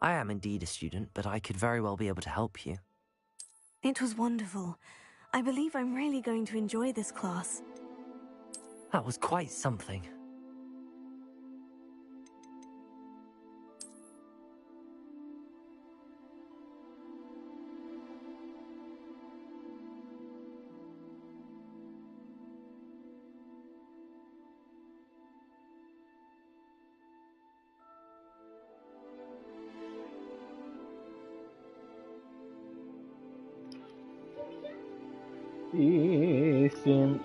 I am indeed a student, but I could very well be able to help you. It was wonderful. I believe I'm really going to enjoy this class. That was quite something. İsim,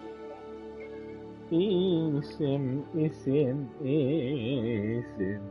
isim, isim, isim.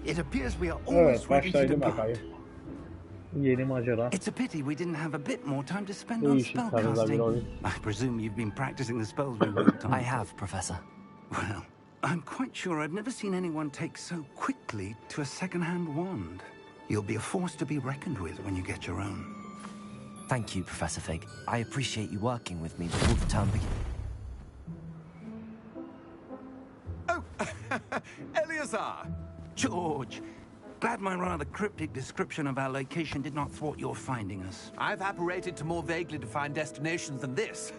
It appears we are almost ready to başlaydı depart. bakayım. Yeni macera. It's a pity we didn't have a bit more time to spend on Değişik tarzda bir spellcasting. oyun. I presume you've been practicing the spells we worked on. I have, Professor. Well, I'm quite sure I've never seen anyone take so quickly to a second-hand wand. You'll be a force to be reckoned with when you get your own. Thank you, Professor Fig. I appreciate you working with me before the term begins. Oh, Eleazar! George! Glad my rather cryptic description of our location did not thwart your finding us. I've apparated to more vaguely defined destinations than this.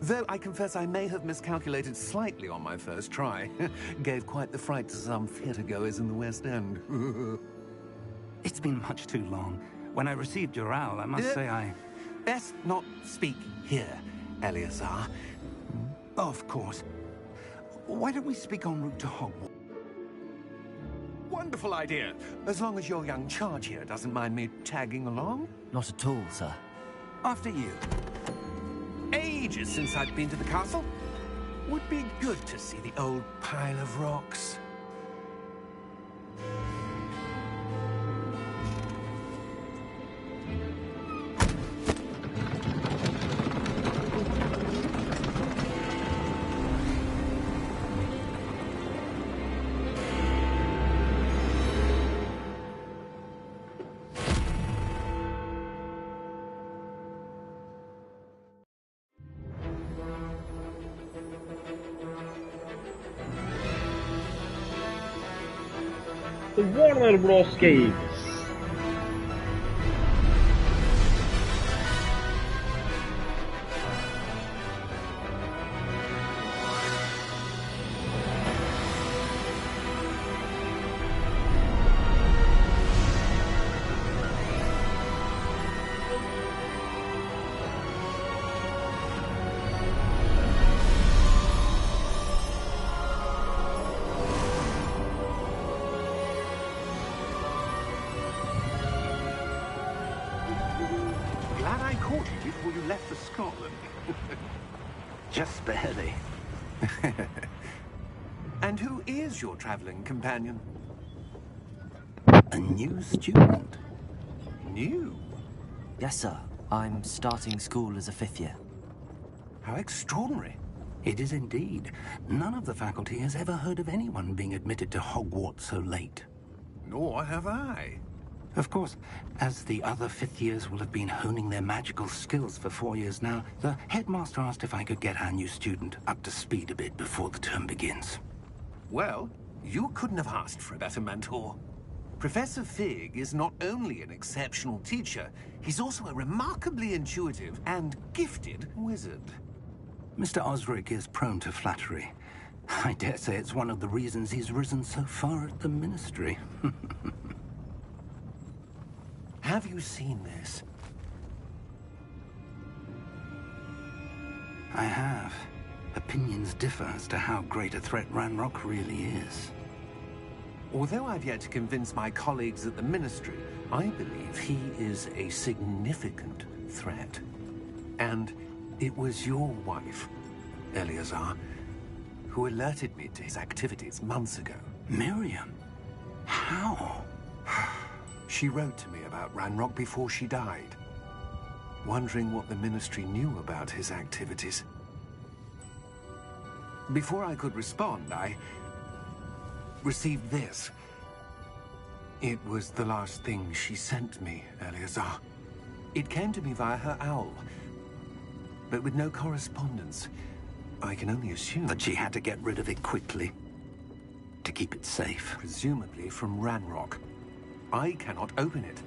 Though I confess I may have miscalculated slightly on my first try. Gave quite the fright to some theatre-goers in the West End. It's been much too long. When I received your owl, I must say I... Best not speak here, Eleazar. Of course. Why don't we speak en route to Hogwarts? Wonderful idea. As long as your young charge here doesn't mind me tagging along. Not at all, sir. After you. Ages since I've been to the castle. Would be good to see the old pile of rocks. The Warner Bros. Games. Just barely. And who is your traveling companion? A new student. New? Yes, sir. I'm starting school as a 5th year. How extraordinary. It is indeed. None of the faculty has ever heard of anyone being admitted to Hogwarts so late. Nor have I. Of course, as the other 5th years will have been honing their magical skills for 4 years now, the headmaster asked if I could get our new student up to speed a bit before the term begins. Well, you couldn't have asked for a better mentor. Professor Fig is not only an exceptional teacher, he's also a remarkably intuitive and gifted wizard. Mr. Osric is prone to flattery. I dare say it's one of the reasons he's risen so far at the Ministry. Have you seen this? I have. Opinions differ as to how great a threat Ranrock really is. Although I've yet to convince my colleagues at the Ministry, I believe he is a significant threat. And it was your wife, Eleazar, who alerted me to his activities months ago. Miriam? How? She wrote to me about Ranrock before she died, wondering what the Ministry knew about his activities. Before I could respond, I received this. It was the last thing she sent me, Eleazar. It came to me via her owl, but with no correspondence. I can only assume That she had to get rid of it quickly, to keep it safe. presumably from Ranrock. I cannot open it.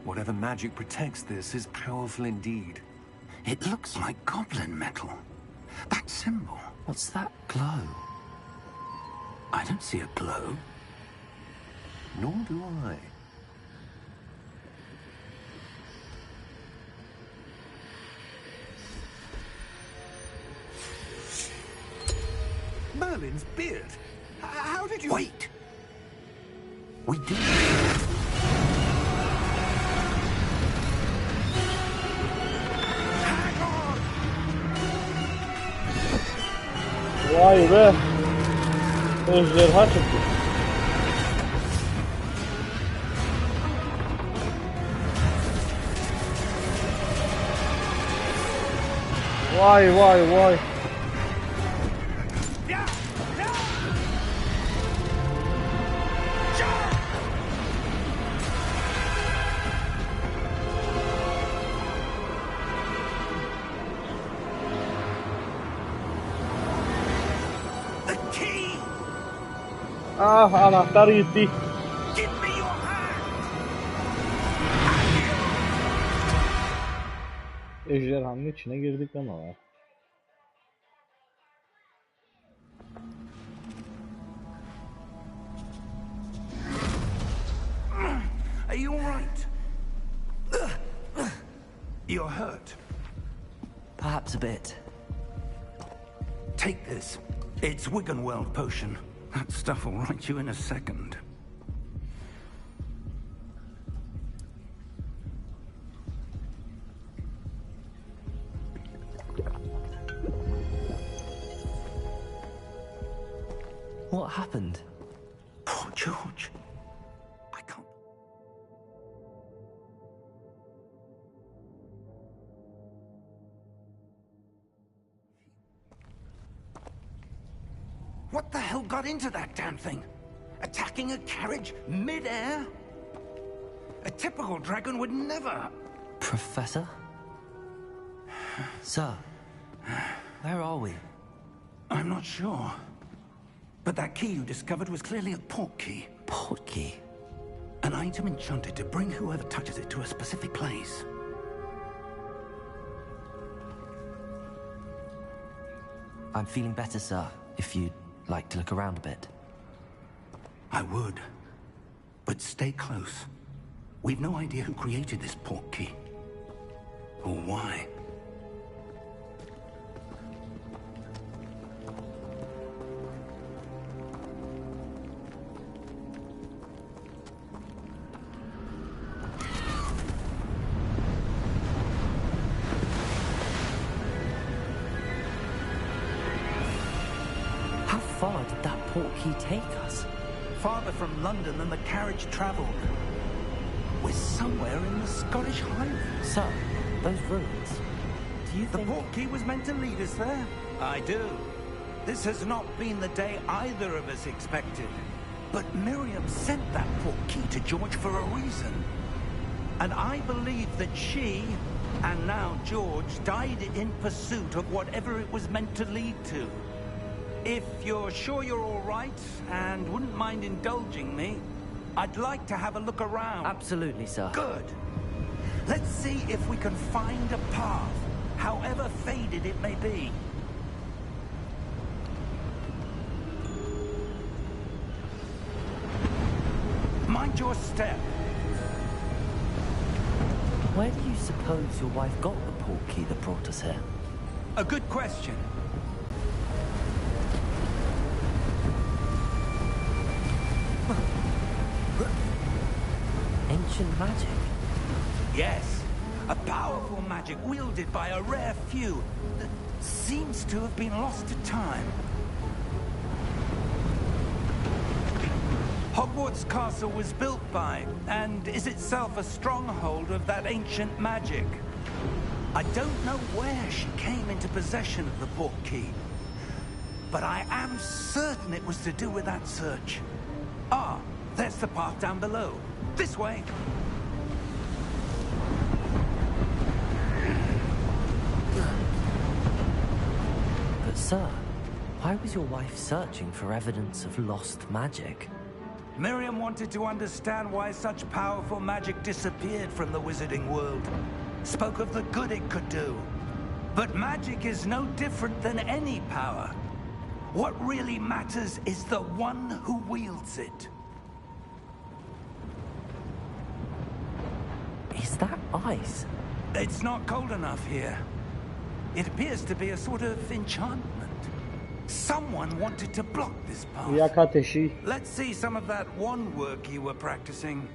Whatever magic protects this is powerful indeed. It looks like goblin metal. That symbol. What's that glow? I don't see a glow. Nor do I. Merlin's beard. How did you... Wait! We do. Vay be. Ejderha çıktı. Vay vay vay. The key! Ah, anahtar gitti. Give me your hand! Ejderhanın içine girdik ama. Are you all right? You're hurt. Perhaps a bit. Take this. It's Wiggenweld potion. That stuff will right you in a second. What happened? Poor George. I can't... What the hell got into that damn thing? Attacking a carriage mid-air? A typical dragon would never... Professor? Sir, where are we? I'm not sure. But that key you discovered was clearly a portkey. Portkey? An item enchanted to bring whoever touches it to a specific place. I'm feeling better, sir, if you'd like to look around a bit. I would. But stay close. We've no idea who created this portkey. Or why. How far did that portkey take us? Farther from London than the carriage travelled. We're somewhere in the Scottish Highlands. Sir, those ruins. Do you The think... portkey was meant to lead us there? I do. This has not been the day either of us expected. But Miriam sent that portkey to George for a reason. And I believe that she, and now George, died in pursuit of whatever it was meant to lead to. If you're sure you're all right, and wouldn't mind indulging me, I'd like to have a look around. Absolutely, sir. Good. Let's see if we can find a path, however faded it may be. Mind your step. Where do you suppose your wife got the portkey that brought us here? A good question. Ancient magic? Yes, a powerful magic wielded by a rare few that seems to have been lost to time. Hogwarts Castle was built by, and is itself a stronghold of that ancient magic. I don't know where she came into possession of the portkey, but I am certain it was to do with that search. Ah, there's the path down below. This way. But sir, why was your wife searching for evidence of lost magic? Miriam wanted to understand why such powerful magic disappeared from the wizarding world. Spoke of the good it could do. But magic is no different than any power. What really matters is the one who wields it. Is that ice? It's not cold enough here. It appears to be a sort of enchantment. Someone wanted to block this path. Yak ateşi. Let's see some of that wand work you were practicing.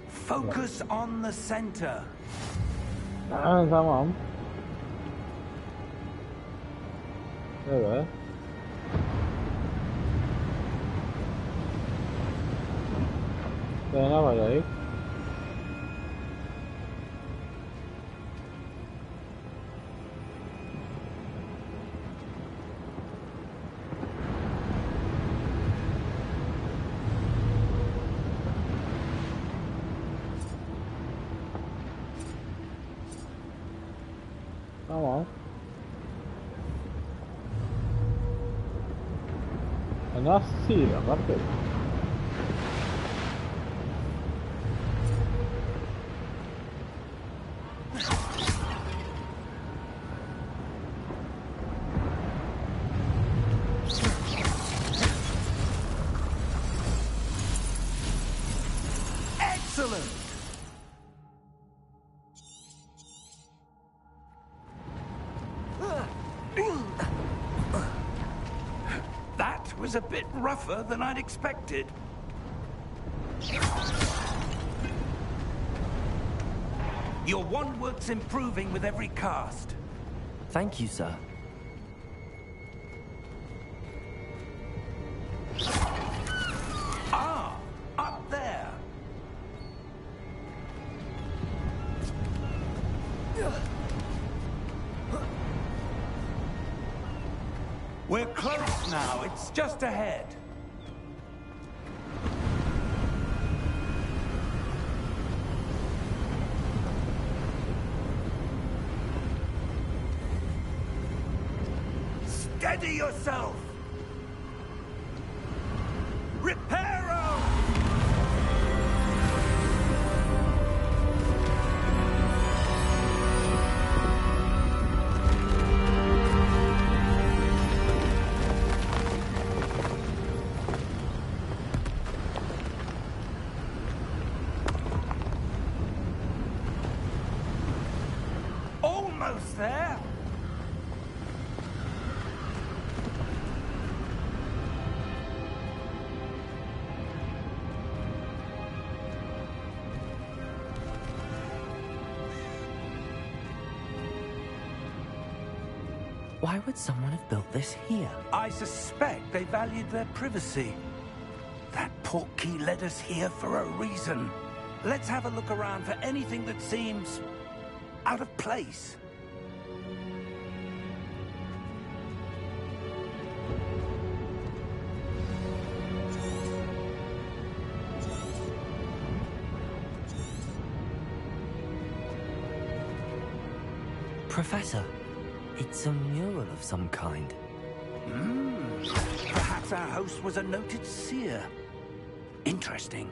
Focus on the center. Ha, tamam. Evet. Ne yapacağız? Tamam. Nasıl ya kardeş? Excellent! That was a bit rougher than I'd expected. Your wand work's improving with every cast. Thank you, sir. Ah, up there. We're close now. It's just ahead. Steady yourself. Reparo! Almost there. Why would someone have built this here? I suspect they valued their privacy. That portkey led us here for a reason. Let's have a look around for anything that seems out of place. Professor, it's a mural of some kind. Perhaps our host was a noted seer. Interesting.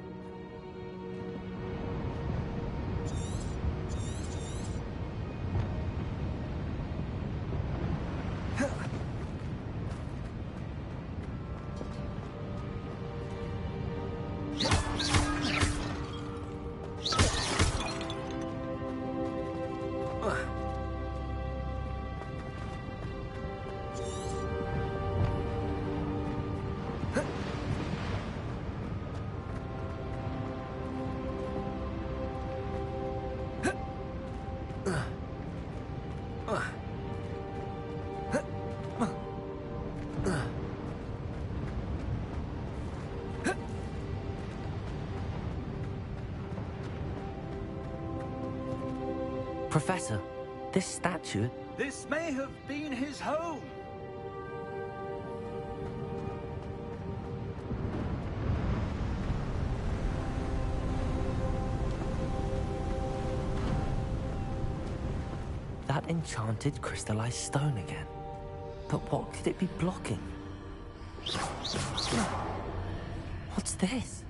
Professor, this statue... This may have been his home. That enchanted crystallized stone again. But what could it be blocking? What's this?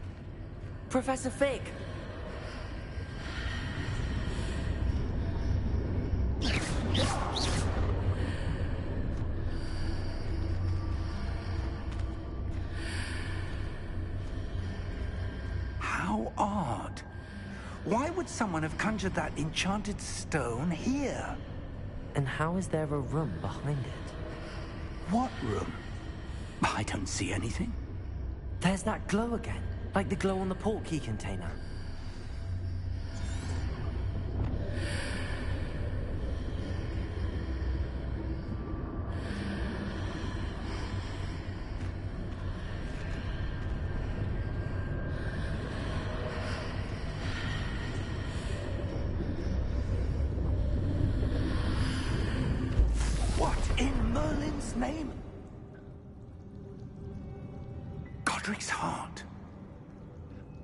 Professor Fig! How odd. Why would someone have conjured that enchanted stone here? And how is there a room behind it? What room? I don't see anything. There's that glow again, like the glow on the portkey container. What in Merlin's name? Godric's heart.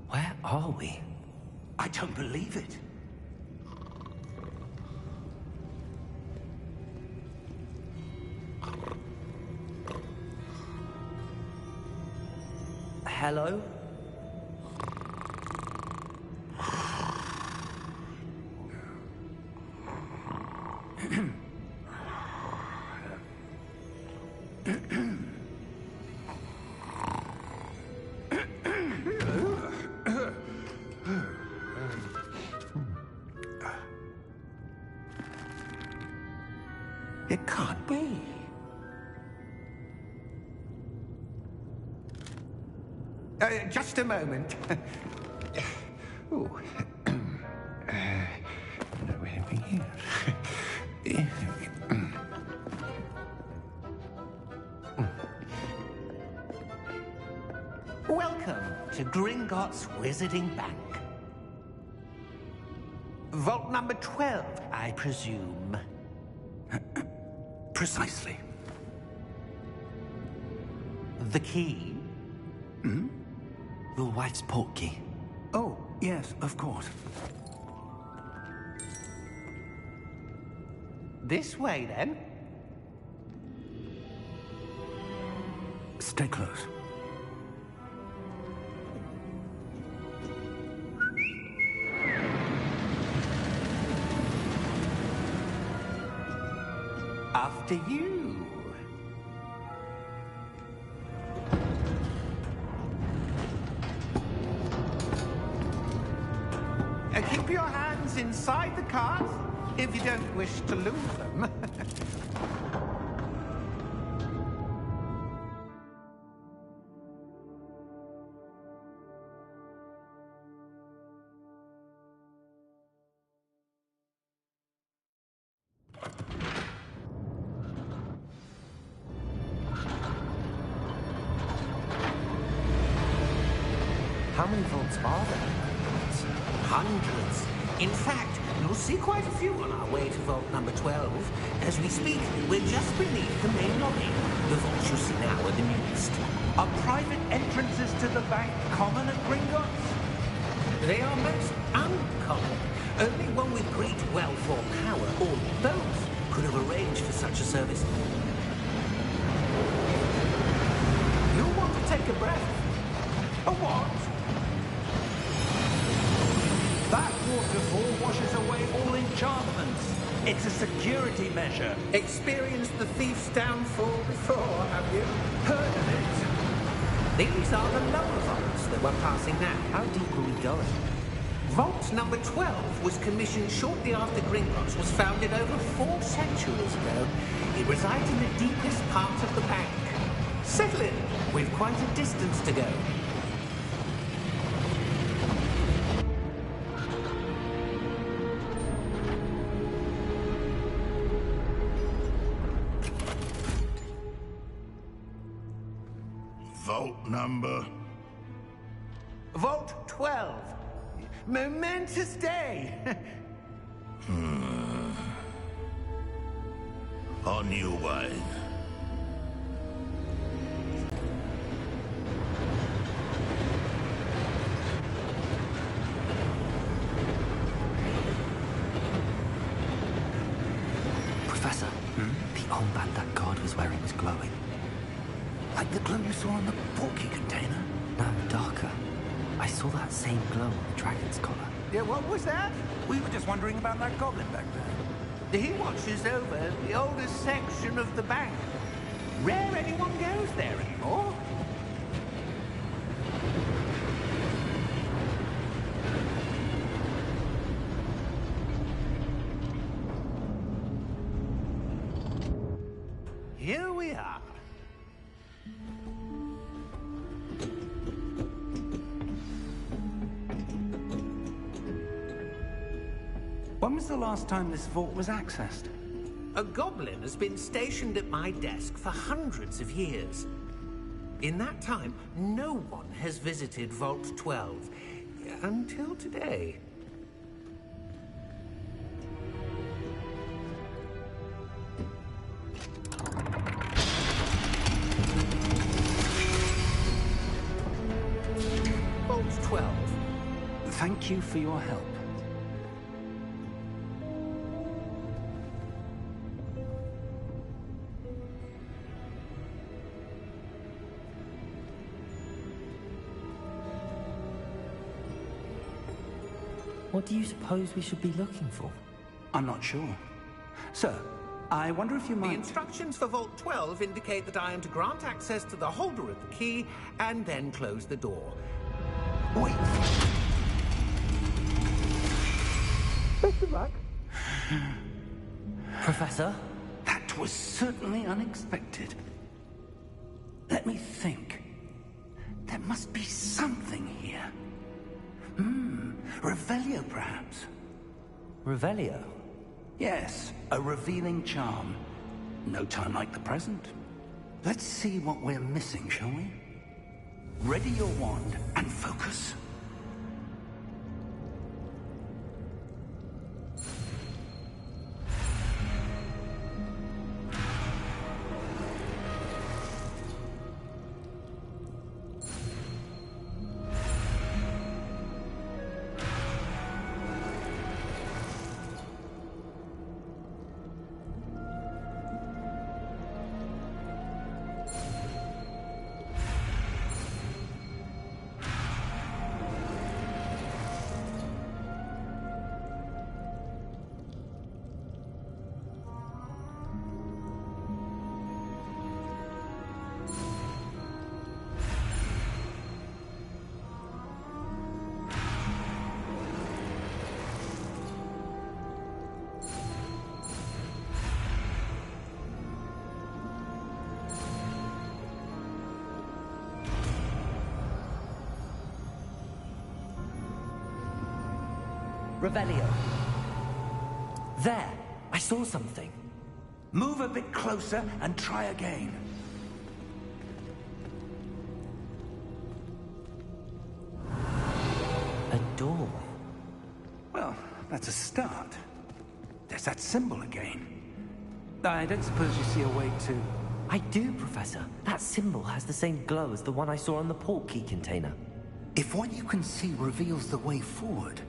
Where are we? I don't believe it. Hello? It can't be. Just a moment. Ooh. No anything here. Welcome to Gringotts Wizarding Bank. Vault number 12, I presume. Precisely. The key? Your wife's portkey. Oh, yes, of course. This way, then. Stay close. After you. Keep your hands inside the cart if you don't wish to lose them. How many vaults are there? Hundreds. In fact, you'll see quite a few on our way to vault number 12. As we speak, we're just beneath the main lobby. The vaults you see now are the newest. Are private entrances to the bank common at Gringotts? They are most uncommon. Only one with great wealth or power, or both, could have arranged for such a service. You want to take a breath? A what? That waterfall washes away all enchantments. It's a security measure. Experienced the thief's downfall before, have you? Heard of it? These are the lower vaults that we're passing now. How deep are we going? Vault number 12 was commissioned shortly after Gringotts was founded over 4 centuries ago. It resides in the deepest part of the bank. Settle in. We've quite a distance to go. Vault number? Vault 12. Momentous day. On your way. Professor, the armband that guard was wearing was glowing. Like the glow you saw on the porky container? No, darker. I saw that same glow on the dragon's collar. Yeah, what was that? We were just wondering about that goblin back there. He watches over the oldest section of the bank. Rare anyone goes there anymore. Here we are. When was the last time this vault was accessed? A goblin has been stationed at my desk for hundreds of years. In that time, no one has visited Vault 12 until today. Vault 12. Thank you for your help. What do you suppose we should be looking for? I'm not sure. Sir, I wonder if you The might... instructions for Vault 12 indicate that I am to grant access to the holder of the key and then close the door. Wait. Professor? That was certainly unexpected. Let me think. There must be something here. Revelio, perhaps? Revelio? Yes, a revealing charm. No time like the present. Let's see what we're missing, shall we? Ready your wand and focus. Revelio. There! I saw something. Move a bit closer and try again. A door. Well, that's a start. There's that symbol again. I don't suppose you see a way to... I do, Professor. That symbol has the same glow as the one I saw on the portkey container. If what you can see reveals the way forward,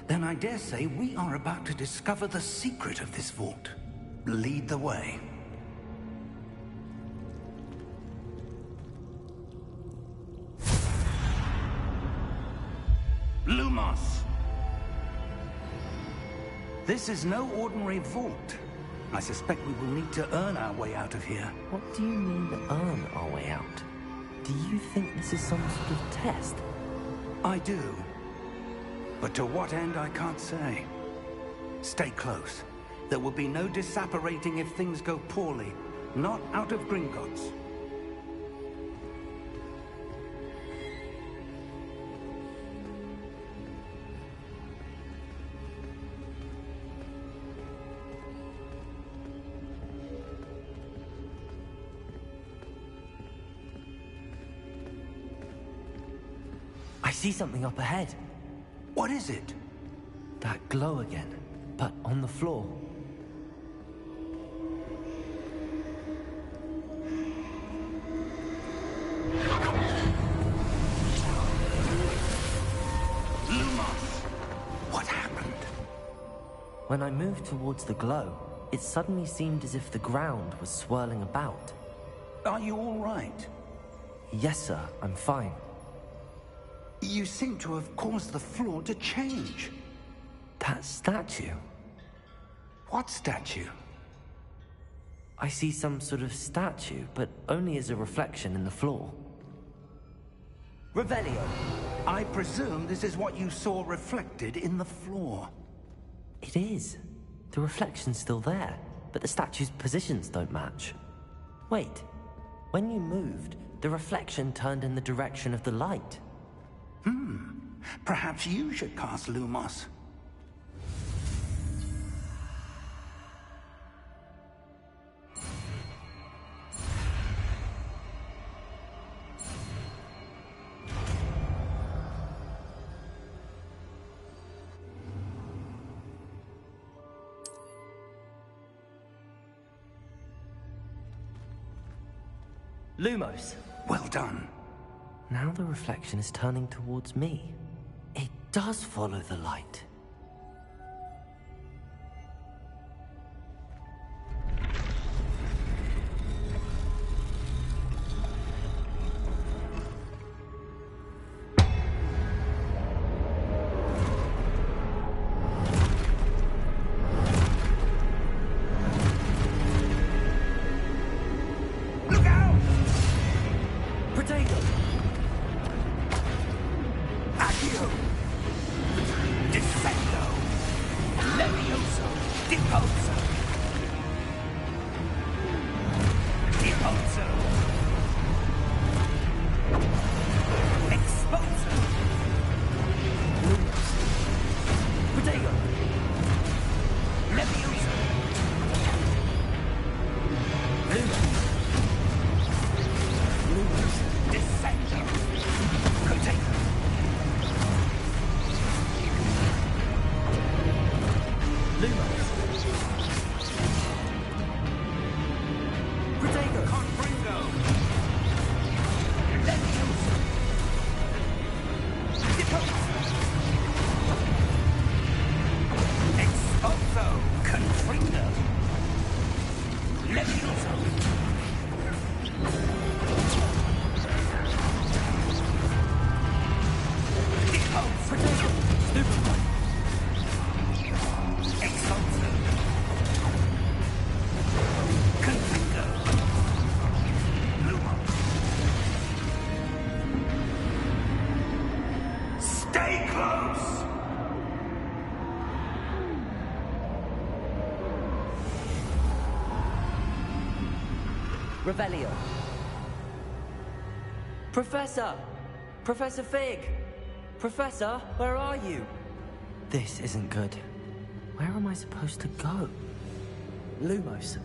then I dare say we are about to discover the secret of this vault. Lead the way. Lumos! This is no ordinary vault. I suspect we will need to earn our way out of here. What do you mean, earn our way out? Do you think this is some sort of test? I do. But to what end, I can't say. Stay close. There will be no disapparating if things go poorly. Not out of Gringotts. I see something up ahead. What is it? That glow again, but on the floor. Lumos! What happened? When I moved towards the glow, it suddenly seemed as if the ground was swirling about. Are you all right? Yes, sir, I'm fine. You seem to have caused the floor to change. That statue. What statue? I see some sort of statue, but only as a reflection in the floor. Revelio, I presume this is what you saw reflected in the floor. It is. The reflection's still there, but the statue's positions don't match. Wait, when you moved, the reflection turned in the direction of the light. Perhaps you should cast Lumos. Lumos! Well done. Now the reflection is turning towards me. It does follow the light. Look out! Protego! Accio! Descendo! Levioso! Deposo! Deposo! Exposo! Protego! Levioso! Descendo! Protego! Lumos! Protego! Confringo! Levioso! Deposo! Exposo! Confringo! Levioso! Protego! Stupefy! Exalto! Confringo! Lumo! Stay close! Revelio! Professor! Professor Fig! Professor, where are you? This isn't good. Where am I supposed to go? Lumos,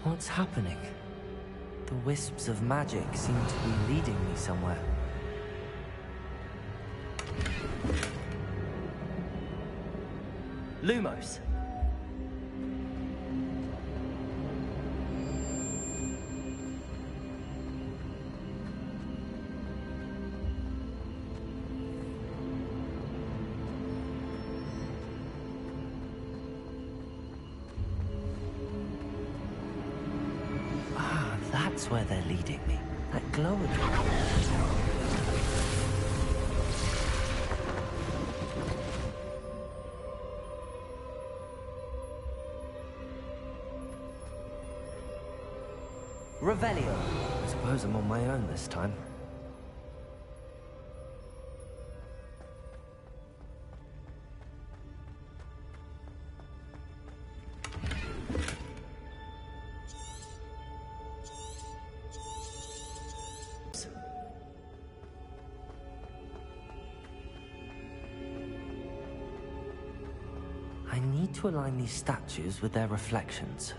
what's happening? The wisps of magic seem to be leading me somewhere. Lumos. Ah, that's where they're leading me. That glow again. Revelio. I suppose I'm on my own this time. I need to align these statues with their reflections.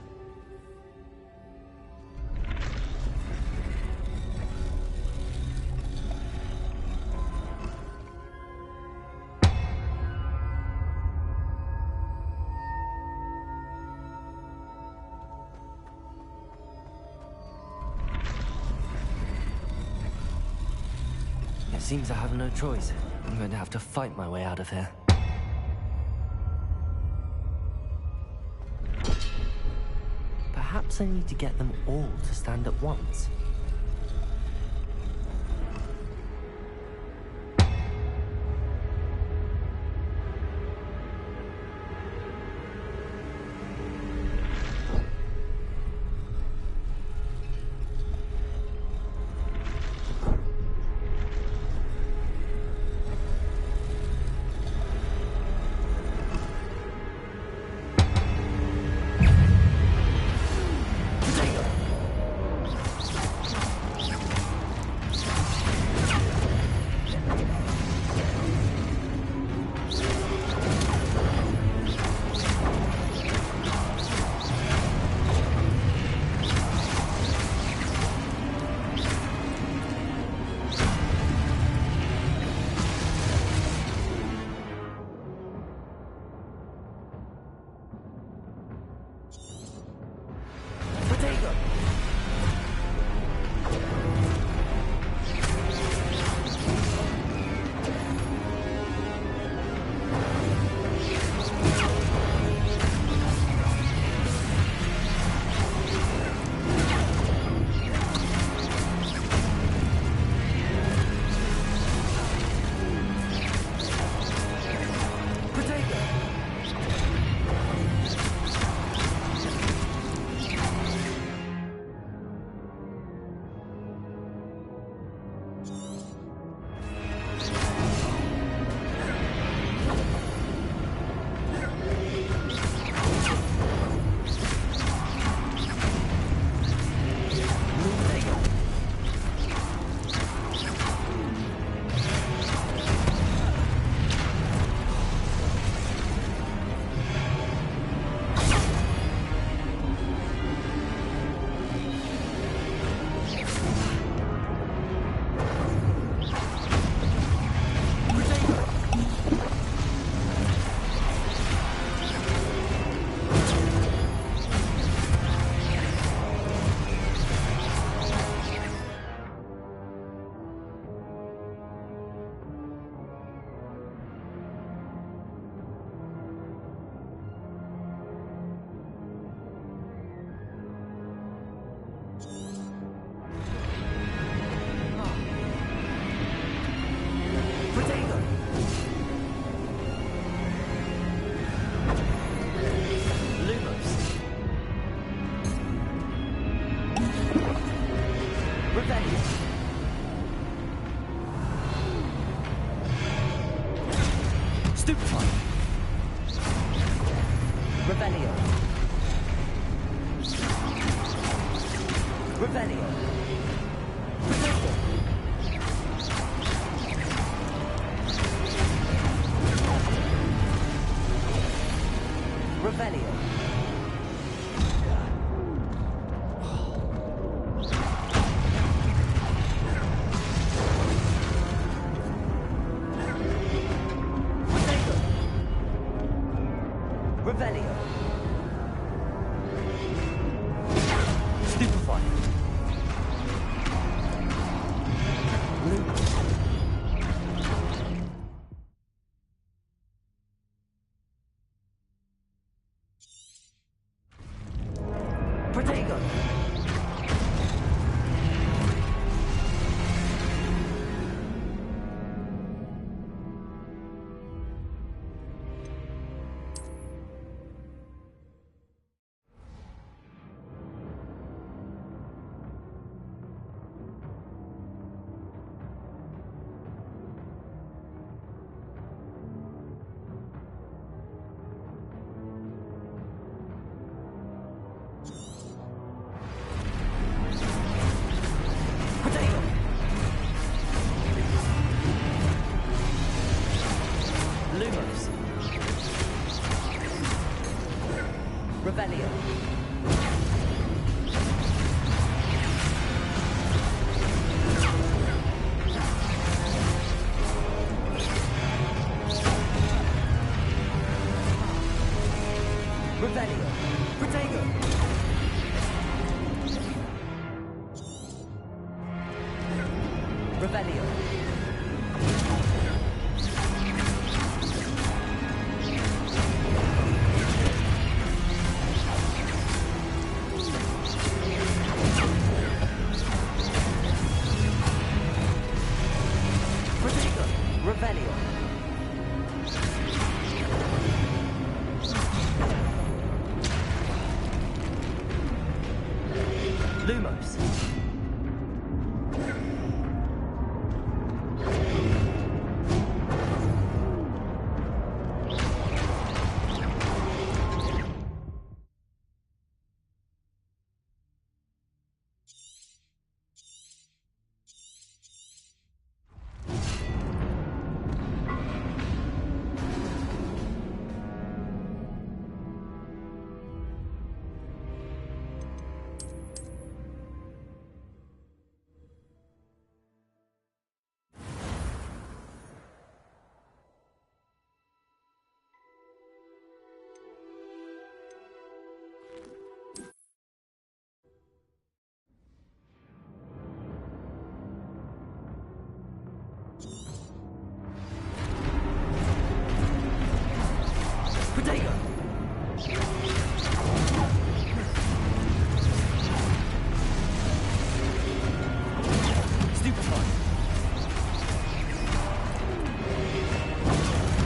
It seems I have no choice. I'm going to have to fight my way out of here. Perhaps I need to get them all to stand at once. Stupefy. Lumos. Protego. Lumos. Rebellion. Rebellion. Protego. Rebellion. Protego. Rebellion. Lumos. Protego. Stupefy.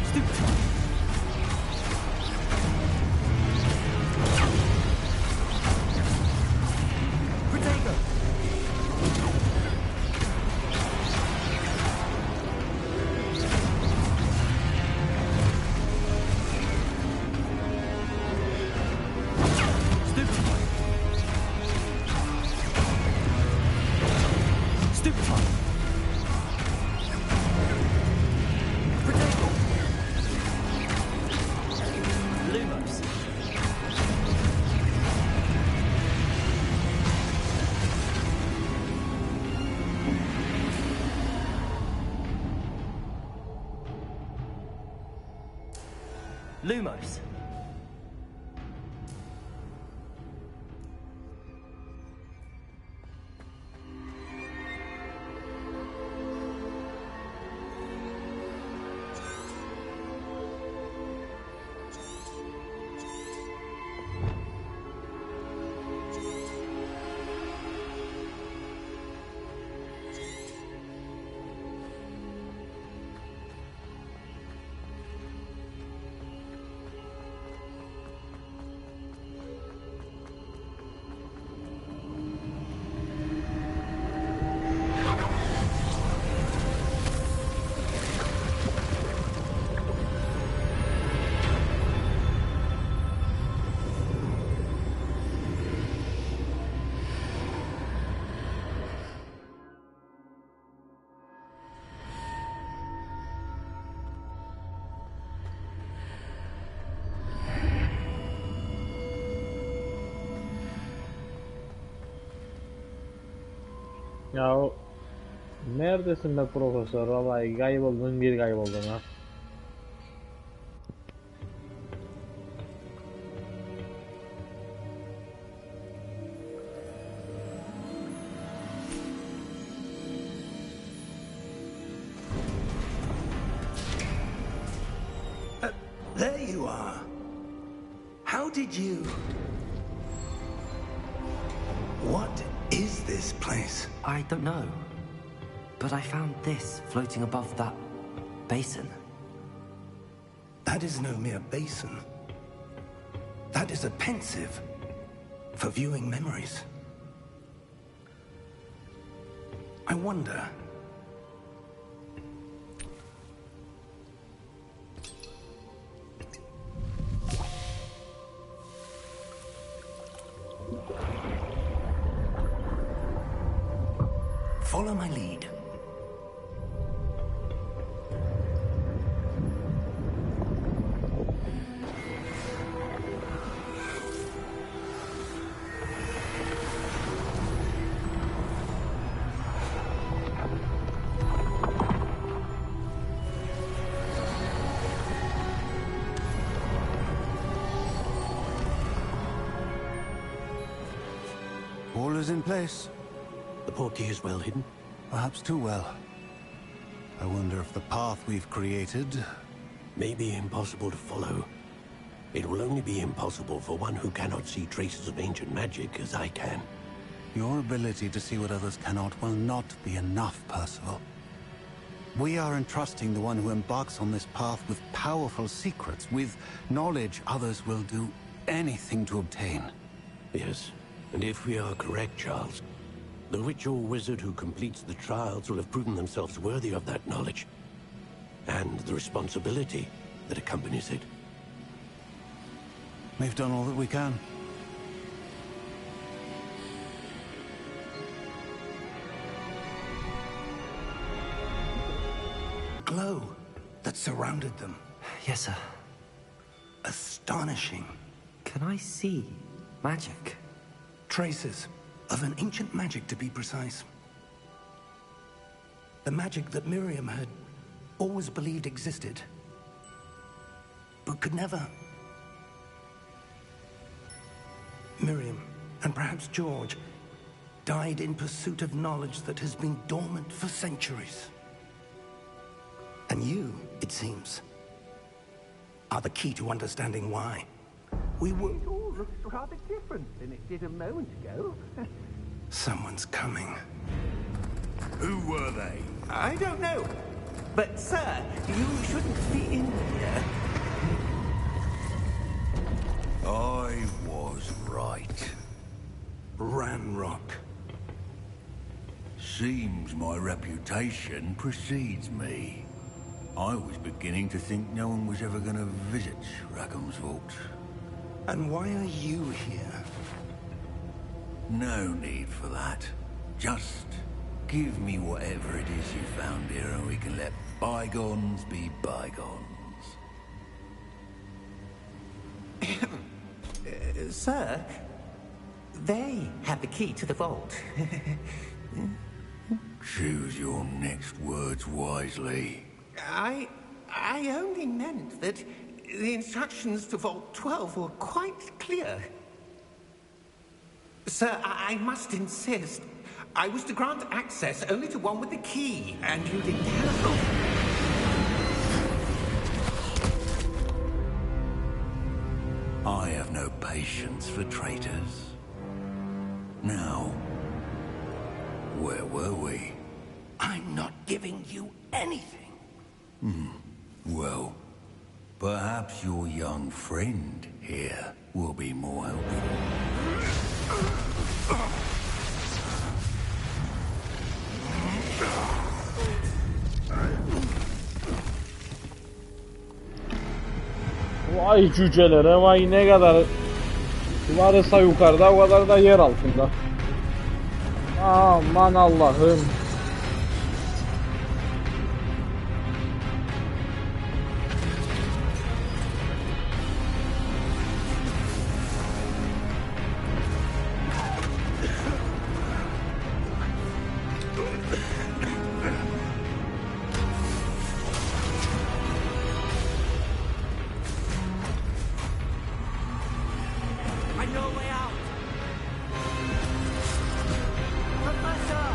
Stupefy. Protego. Stupefy. Stupefy. Protego. Lumos. Lumos. Ya neredesin be profesör? Vallahi kayboldun, bir kayboldun ha. There you are. How did you... What is this place? I don't know. But I found this floating above that basin. That is no mere basin. That is a pensive for viewing memories. I wonder... Follow my lead. All is in place. The portkey is well hidden? Perhaps too well. I wonder if the path we've created... May be impossible to follow. It will only be impossible for one who cannot see traces of ancient magic as I can. Your ability to see what others cannot will not be enough, Percival. We are entrusting the one who embarks on this path with powerful secrets, with knowledge others will do anything to obtain. Yes, and if we are correct, Charles, the witch or wizard who completes the trials will have proven themselves worthy of that knowledge, and the responsibility that accompanies it. We've done all that we can. Glow that surrounded them. Yes, sir. Astonishing. Can I see magic? Traces of an ancient magic, to be precise. The magic that Miriam had always believed existed, but could never. Miriam, and perhaps George, died in pursuit of knowledge that has been dormant for centuries. And you, it seems, are the key to understanding why. We were... It all looks rather different than it did a moment ago. Someone's coming. Who were they? I don't know. But, sir, you shouldn't be in here. I was right. Ranrock. Seems my reputation precedes me. I was beginning to think no one was ever going to visit Rackham's vault. And why are you here? No need for that. Just give me whatever it is you found here and we can let bygones be bygones. Sir, they have the key to the vault. Choose your next words wisely. I only meant that the instructions to Vault 12 were quite clear. Sir, I must insist. I was to grant access only to one with the key, and you didn't have them. I have no patience for traitors. Now, where were we? I'm not giving you anything. Well, perhaps your young friend here will be more helpful. Vay cücelere, vay ne kadar varsa yukarıda o kadar da yer altında. Aman Allah'ım. I know a way out. Professor!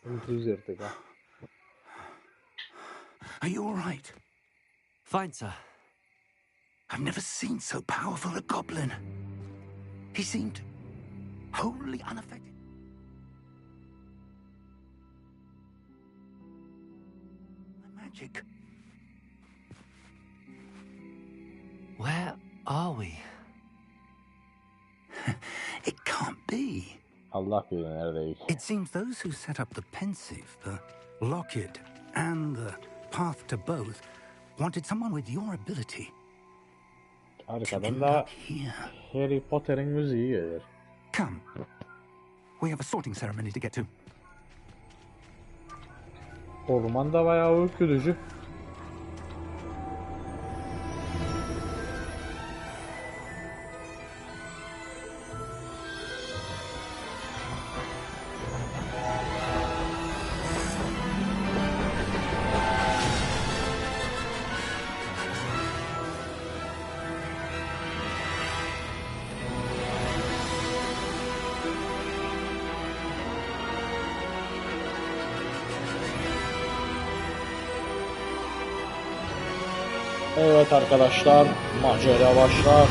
Ucuz yırtık ha. Are you all right? Fine, sir. I've never seen so powerful a goblin. He seemed wholly unaffected. My magic. Where are we? It can't be. Allah bilir neredeyiz. It seems those who set up the pensive, the locket, and the path to both wanted someone with your ability. Arkadan da Harry Potter'in müziği gelir. Come. We have a sorting ceremony to get to. Orman da bayağı ürkütücü. Evet arkadaşlar, macera başlar.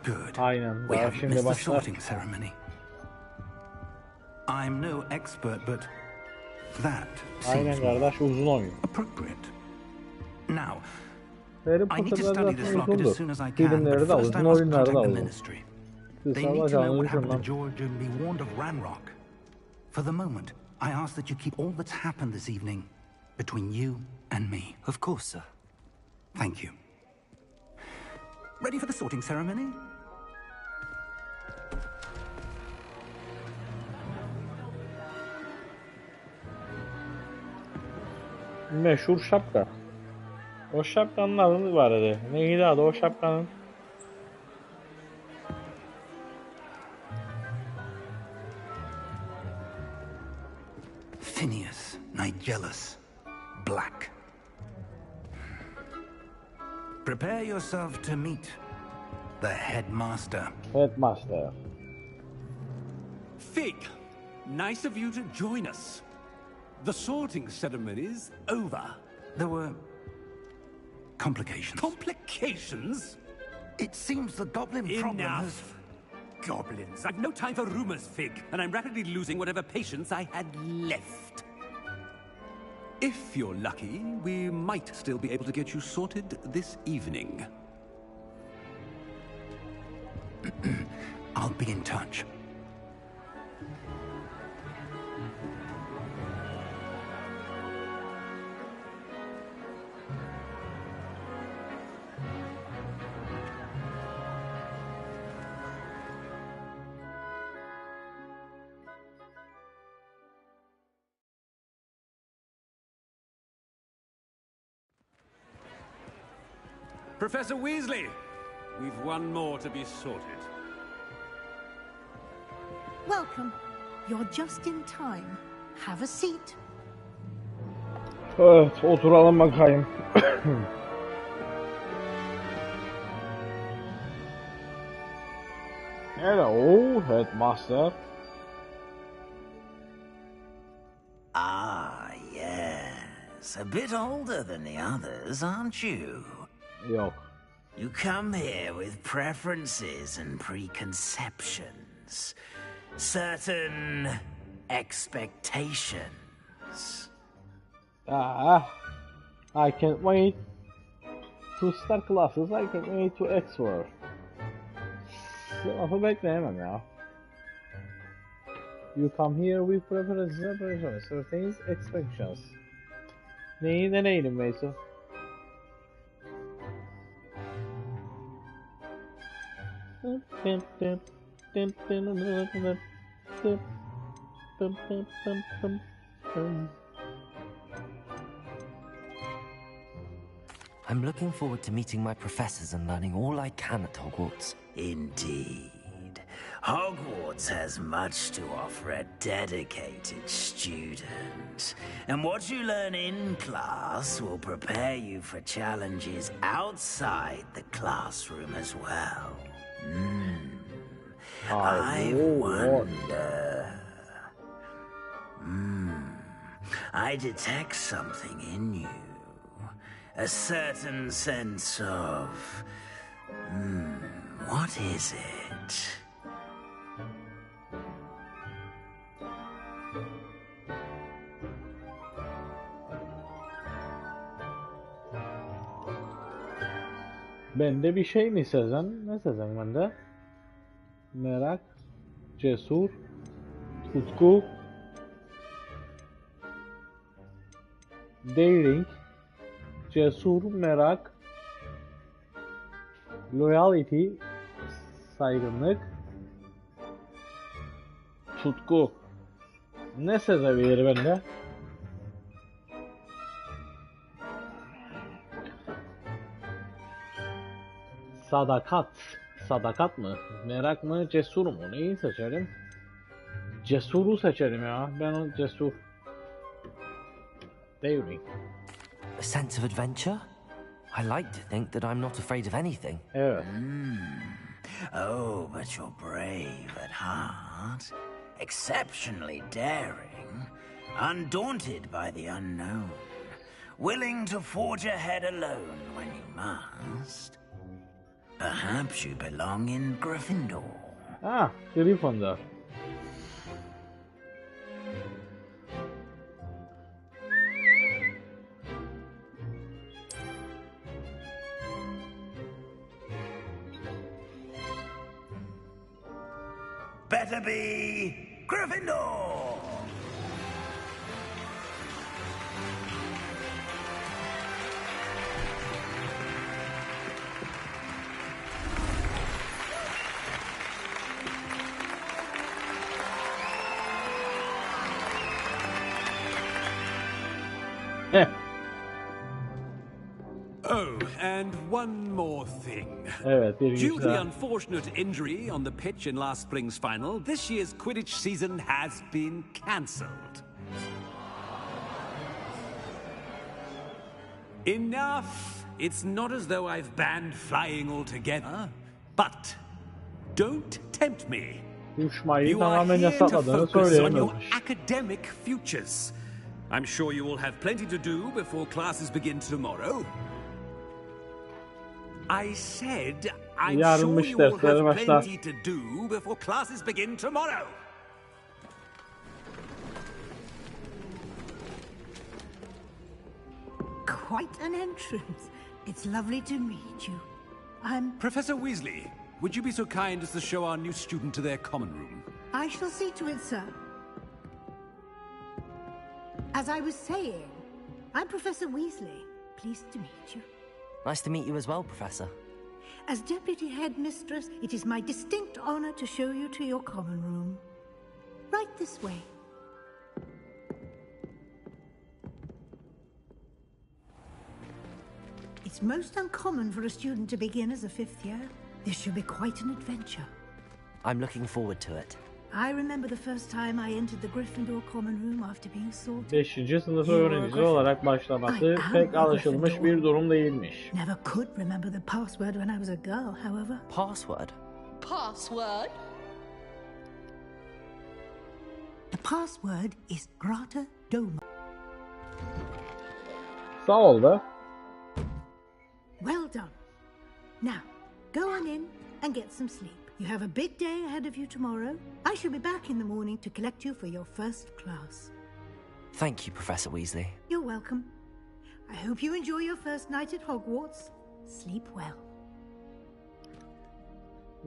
Good. Aynen. We Daha haven't şimdi missed the başlar. sorting ceremony. I'm no expert, but that Aynen seems kardeş, uzun oyun. appropriate. Now, Harry I need to Potter'lar study this zaten locket as uzundur. soon as I can, Filmleri but de first I uzun, must oyunları da contact the uzun. ministry. Siz They need to know alacağınızı what happened to düşünmem. George and be warned of Ranrock. For the moment, I ask that you keep all that's happened this evening between you and me. Of course, sir. Thank you. Ready for the sorting ceremony? Meşhur şapka. O şapkanın adı vardı. Neydi adı o şapkanın? Phineas Nigellus Black. Prepare yourself to meet the headmaster. Headmaster. Fig, nice of you to join us. The sorting ceremony's over. There were complications. Complications? It seems the goblin problem has... Enough. Goblins. I've no time for rumors, Fig, and I'm rapidly losing whatever patience I had left. If you're lucky, we might still be able to get you sorted this evening. I'll be in touch. Professor Weasley, we've one more to be sorted. Welcome. You're just in time. Have a seat. Evet, oturalım bakayım. Hello, Headmaster. Ah, yes. A bit older than the others, aren't you? Yok. You come here with preferences and preconceptions. Certain expectations. I can't wait to start classes. I can't wait to explore. Sınavı bekleyemem ya. You come here with preferences and certain expectations. Neyi deneyelim Meysu? I'm looking forward to meeting my professors and learning all I can at Hogwarts. Indeed. Hogwarts has much to offer a dedicated student. And what you learn in class will prepare you for challenges outside the classroom as well. I wonder... I detect something in you. A certain sense of... what is it? Bende bir şey mi sezen? Ne sezen bende? Merak, cesur, tutku, daring, cesur, merak, loyalty, saygınlık, tutku. Ne sezebilir bende? Sadakat. Sadakat mı? Merak mı? Cesur mu? Neyi seçerim? Cesuru seçerim ya. Ben o cesur. Daring. A sense of adventure? I like to think that I'm not afraid of anything. Evet. Oh, but you're brave at heart. Exceptionally daring. Undaunted by the unknown. Willing to forge ahead alone when you must. Perhaps you belong in Gryffindor. Ah, Gryffindor. Better be Gryffindor! Oh, and one more thing. Evet, bir Due to the güzel. unfortunate injury on the pitch in last spring's final, this year's Quidditch season has been cancelled. Enough! It's not as though I've banned flying altogether, but don't tempt me. Uçmayı You are tamamen here to yasakladığını focus on your söyleyemiyormuş. academic futures. I'm sure you will have plenty to do before classes begin tomorrow. I said, I'm sure Yarınmış you will dersleri have başlar. plenty to do before classes begin tomorrow. Quite an entrance. It's lovely to meet you. I'm... Professor Weasley, would you be so kind as to show our new student to their common room? I shall see to it, sir. As I was saying, I'm Professor Weasley. Pleased to meet you. Nice to meet you as well, Professor. As Deputy Headmistress, it is my distinct honor to show you to your common room. Right this way. It's most uncommon for a student to begin as a fifth year. This should be quite an adventure. I'm looking forward to it. I remember the first time I entered the Gryffindor common room after being sorted. 5. sınıf öğrencisi olarak başlaması pek alışılmış bir durum değilmiş. Never could remember the password when I was a girl, however. Password? Password? The password is Grata Doma. Sağ ol be. Well done. Now, go on in and get some sleep. You have a big day ahead of you tomorrow. I shall be back in the morning to collect you for your first class. Thank you, Professor Weasley. You're welcome. I hope you enjoy your first night at Hogwarts. Sleep well.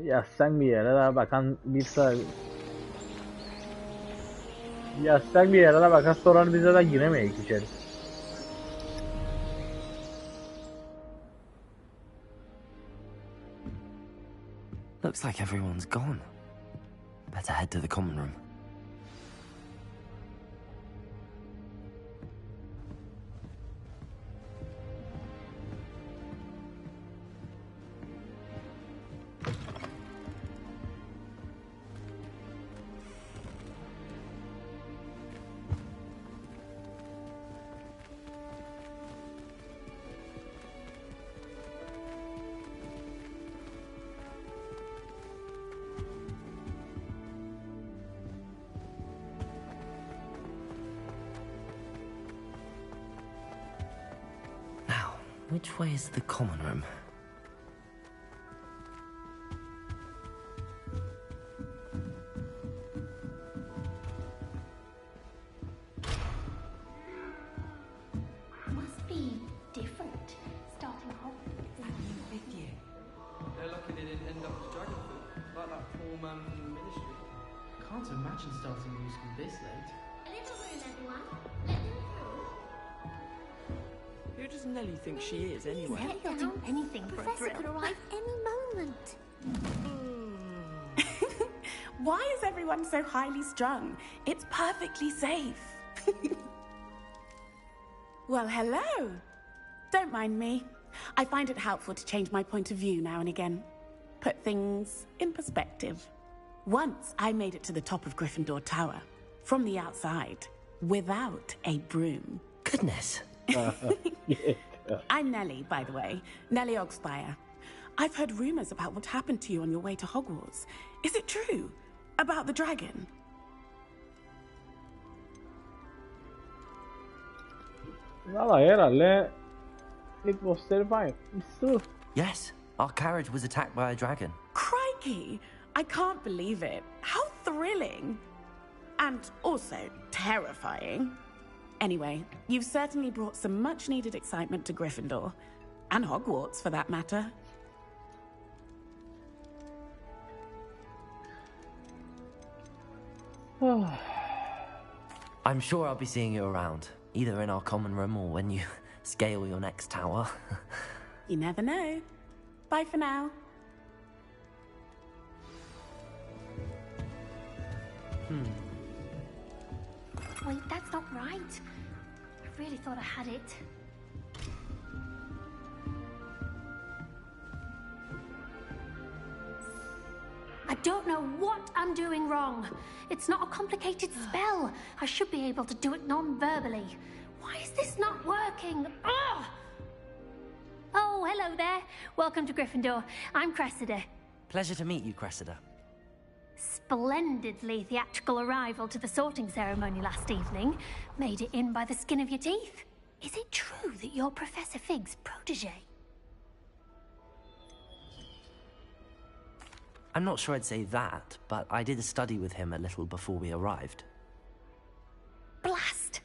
Yazsan bir yere de bakan bir saat. Yazsan bir yere de bakan sonra bize de giremeyiz içeri. Looks like everyone's gone. Better head to the common room. Which way is the common room? Must be different, starting off with Vicky. They're lucky they didn't end up as dragon food, like that poor man from the ministry. Can't imagine starting new school this late. a little room, everyone. Let them through. Who does Nellie think she is, anyway? Nellie will do anything for a Professor thrill. could arrive any moment. Why is everyone so highly strung? It's perfectly safe. Well, hello. Don't mind me. I find it helpful to change my point of view now and again. Put things in perspective. Once I made it to the top of Gryffindor Tower, from the outside, without a broom. Goodness. I'm Nellie, by the way. Nellie Ogspire. I've heard rumors about what happened to you on your way to Hogwarts. Is it true? About the dragon? Valla herhalde it was terrifying. Yes, our carriage was attacked by a dragon. Crikey! I can't believe it. How thrilling. And also terrifying. Anyway, you've certainly brought some much-needed excitement to Gryffindor. And Hogwarts, for that matter. I'm sure I'll be seeing you around, either in our common room or when you scale your next tower. You never know. Bye for now. Wait, that's not right. I really thought I had it. I don't know what I'm doing wrong. It's not a complicated spell. I should be able to do it non-verbally. Why is this not working? Ugh! Oh, hello there. Welcome to Gryffindor. I'm Cressida. Pleasure to meet you, Cressida. Splendidly theatrical arrival to the sorting ceremony last evening. Made it in by the skin of your teeth. Is it true that you're Professor Fig's protege? I'm not sure I'd say that, but I did study with him a little before we arrived. Blast!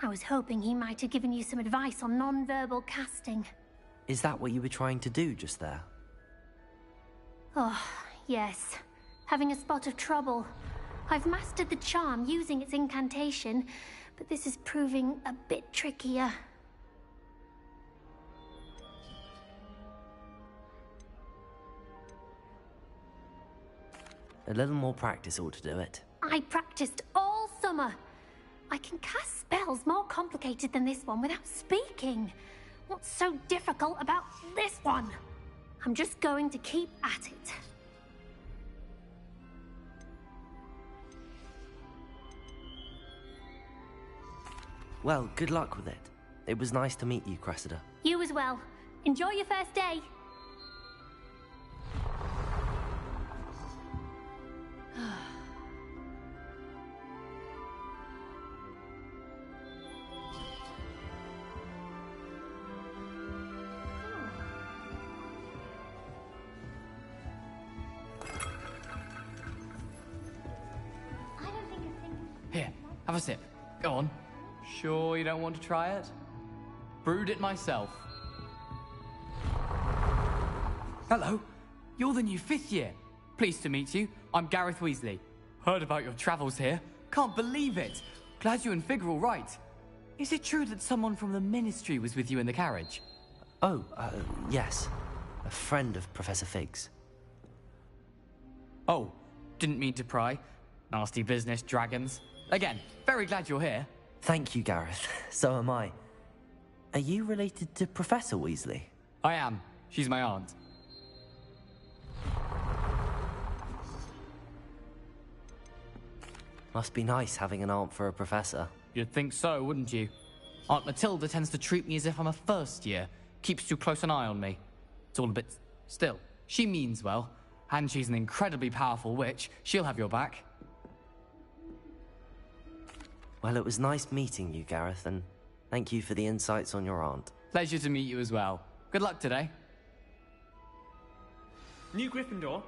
I was hoping he might have given you some advice on non-verbal casting. Is that what you were trying to do just there? Oh, yes. Having a spot of trouble. I've mastered the charm using its incantation, but this is proving a bit trickier. A little more practice ought to do it. I practiced all summer. I can cast spells more complicated than this one without speaking. What's so difficult about this one? I'm just going to keep at it. Well, good luck with it. It was nice to meet you, Cressida. You as well. Enjoy your first day. Here, have a sip. Go on. Sure you don't want to try it? Brewed it myself. Hello. You're the new 5th year. Pleased to meet you. I'm Gareth Weasley. Heard about your travels here. Can't believe it. Glad you and Fig are all right. Is it true that someone from the Ministry was with you in the carriage? Oh, yes. A friend of Professor Fig's. Oh, Didn't mean to pry. Nasty business, dragons. Again, very glad you're here. Thank you, Gareth. So am I. Are you related to Professor Weasley? I am. She's my aunt. Must be nice having an aunt for a professor. You'd think so, wouldn't you? Aunt Matilda tends to treat me as if I'm a first year. Keeps too close an eye on me. It's all a bit... Still, she means well. And she's an incredibly powerful witch. She'll have your back. Well, it was nice meeting you, Gareth, and thank you for the insights on your aunt. Pleasure to meet you as well. Good luck today. New Gryffindor.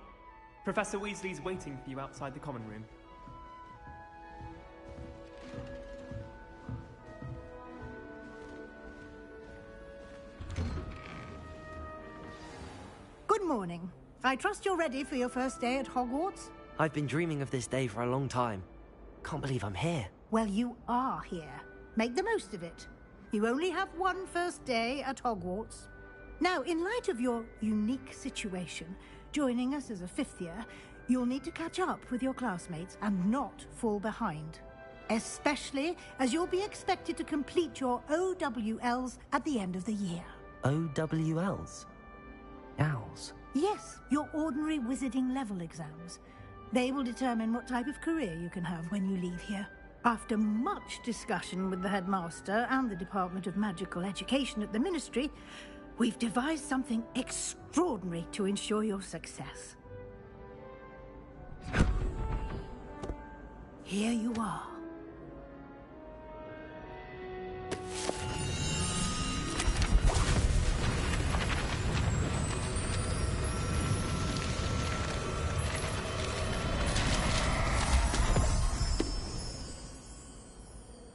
Professor Weasley's waiting for you outside the common room. Good morning. I trust you're ready for your first day at Hogwarts? I've been dreaming of this day for a long time. Can't believe I'm here. Well, you are here. Make the most of it. You only have one first day at Hogwarts. Now, in light of your unique situation, joining us as a fifth year, you'll need to catch up with your classmates and not fall behind. Especially as you'll be expected to complete your OWLs at the end of the year. OWLs? Owls? Yes, your ordinary wizarding level exams. They will determine what type of career you can have when you leave here. After much discussion with the headmaster and the Department of Magical Education at the Ministry, we've devised something extraordinary to ensure your success. Here you are.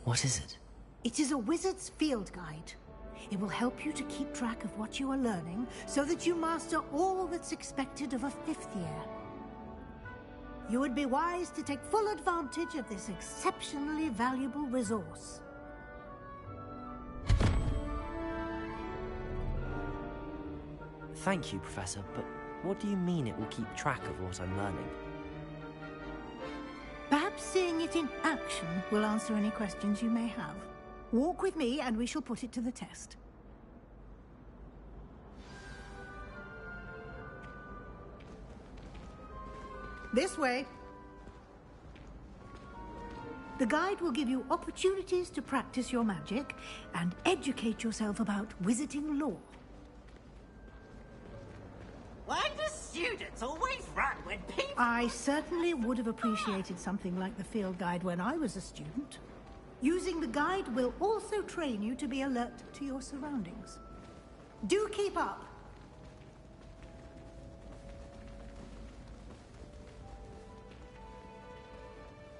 What is it? It is a wizard's field guide. It will help you to keep track of what you are learning so that you master all that's expected of a fifth year. You would be wise to take full advantage of this exceptionally valuable resource. Thank you, Professor, but what do you mean it will keep track of what I'm learning? Perhaps seeing it in action will answer any questions you may have. Walk with me and we shall put it to the test. This way. The guide will give you opportunities to practice your magic and educate yourself about wizarding lore. Why do students always run when people... I certainly would have appreciated something like the field guide when I was a student. Using the guide will also train you to be alert to your surroundings. Do keep up.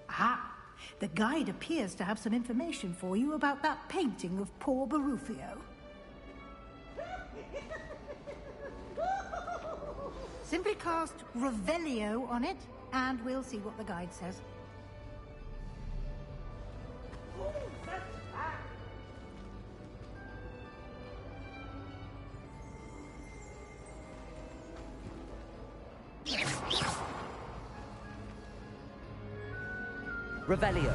Ah, the guide appears to have some information for you about that painting of poor Barufio. Simply cast Revelio on it, and we'll see what the guide says. Revelio.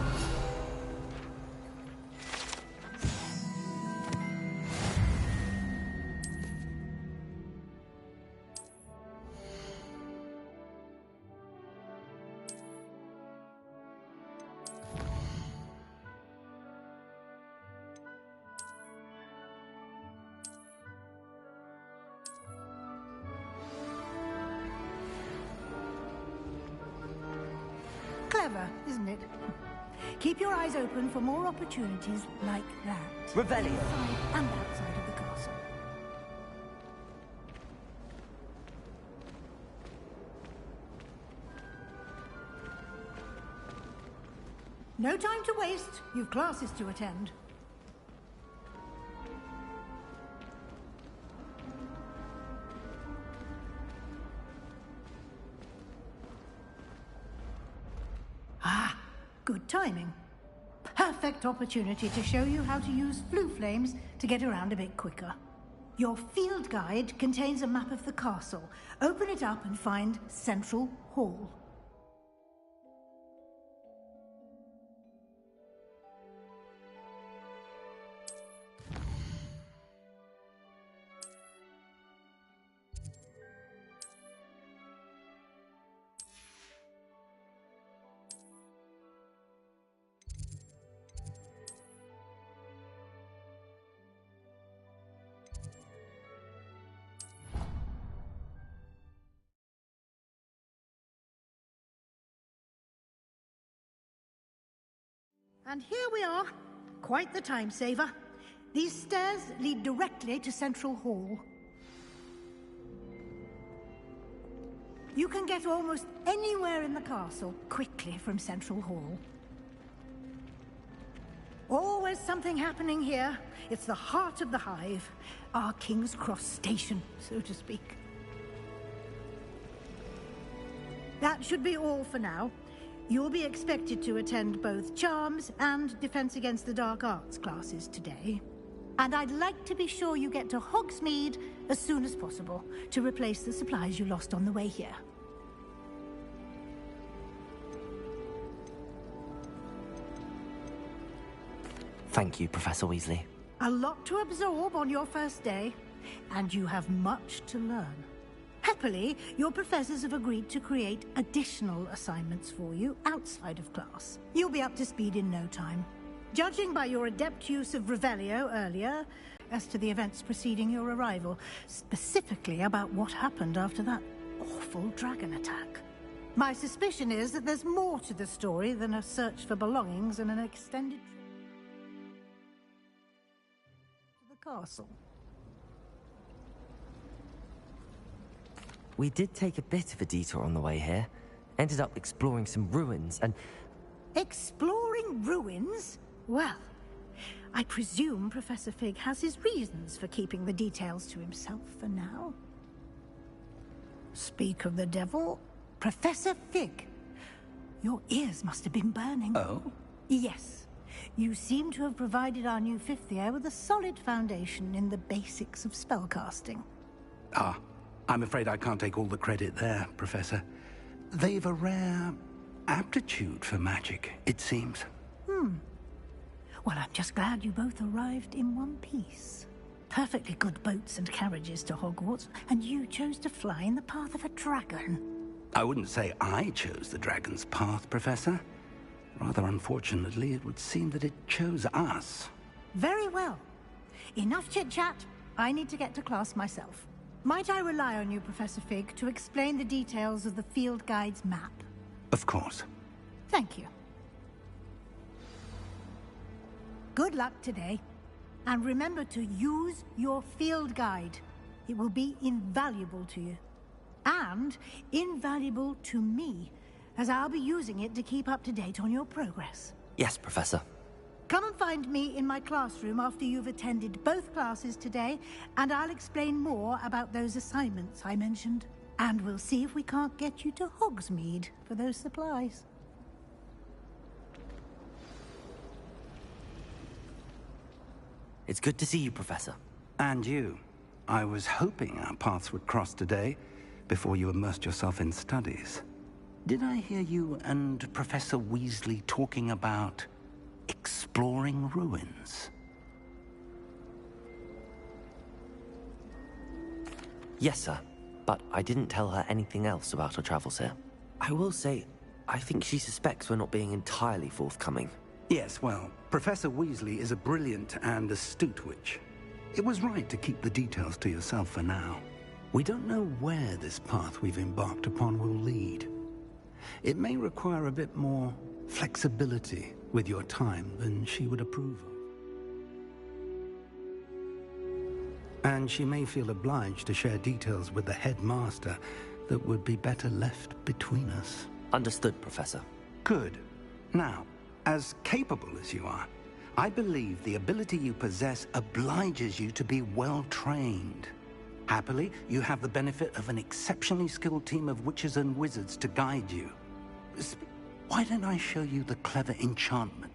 Clever, isn't it? Keep your eyes open for more opportunities like that. Revelio. Inside and outside of the castle. No time to waste. You've classes to attend. Ah, good timing. Perfect opportunity to show you how to use flue flames to get around a bit quicker. Your field guide contains a map of the castle. Open it up and find Central Hall. And here we are. Quite the time saver. These stairs lead directly to Central Hall. You can get almost anywhere in the castle quickly from Central Hall. Always something happening here. It's the heart of the hive. Our King's Cross station, so to speak. That should be all for now. You'll be expected to attend both Charms and Defense Against the Dark Arts classes today. And I'd like to be sure you get to Hogsmeade as soon as possible to replace the supplies you lost on the way here. Thank you, Professor Weasley. A lot to absorb on your first day, and you have much to learn. Happily, your professors have agreed to create additional assignments for you outside of class. You'll be up to speed in no time. Judging by your adept use of Revelio earlier, as to the events preceding your arrival, specifically about what happened after that awful dragon attack. My suspicion is that there's more to the story than a search for belongings and an extended trip to the castle. We did take a bit of a detour on the way here. Ended up exploring some ruins and... Exploring ruins? Well, I presume Professor Fig has his reasons for keeping the details to himself for now. Speak of the devil, Professor Fig. Your ears must have been burning. Oh? Yes. You seem to have provided our new fifth year with a solid foundation in the basics of spellcasting. Ah, I'm afraid I can't take all the credit there, Professor. They've a rare aptitude for magic, it seems. Well, I'm just glad you both arrived in one piece. Perfectly good boats and carriages to Hogwarts, and you chose to fly in the path of a dragon. I wouldn't say I chose the dragon's path, Professor. Rather unfortunately, it would seem that it chose us. Very well. Enough chit-chat. I need to get to class myself. Might I rely on you, Professor Fig, to explain the details of the field guide's map? Of course. Thank you. Good luck today. And remember to use your field guide. It will be invaluable to you. And invaluable to me, as I'll be using it to keep up to date on your progress. Yes, Professor. Come and find me in my classroom after you've attended both classes today, and I'll explain more about those assignments I mentioned. And we'll see if we can't get you to Hogsmeade for those supplies. It's good to see you, Professor. And you. I was hoping our paths would cross today, before you immersed yourself in studies. Did I hear you and Professor Weasley talking about exploring ruins? Yes, sir. But I didn't tell her anything else about our travels here. I will say, I think she suspects we're not being entirely forthcoming. Yes, well, Professor Weasley is a brilliant and astute witch. It was right to keep the details to yourself for now. We don't know where this path we've embarked upon will lead. It may require a bit more flexibility with your time than she would approve of. And she may feel obliged to share details with the headmaster that would be better left between us. Understood, Professor. Good. Now, as capable as you are, I believe the ability you possess obliges you to be well trained. Happily, you have the benefit of an exceptionally skilled team of witches and wizards to guide you. Why don't I show you the clever enchantment?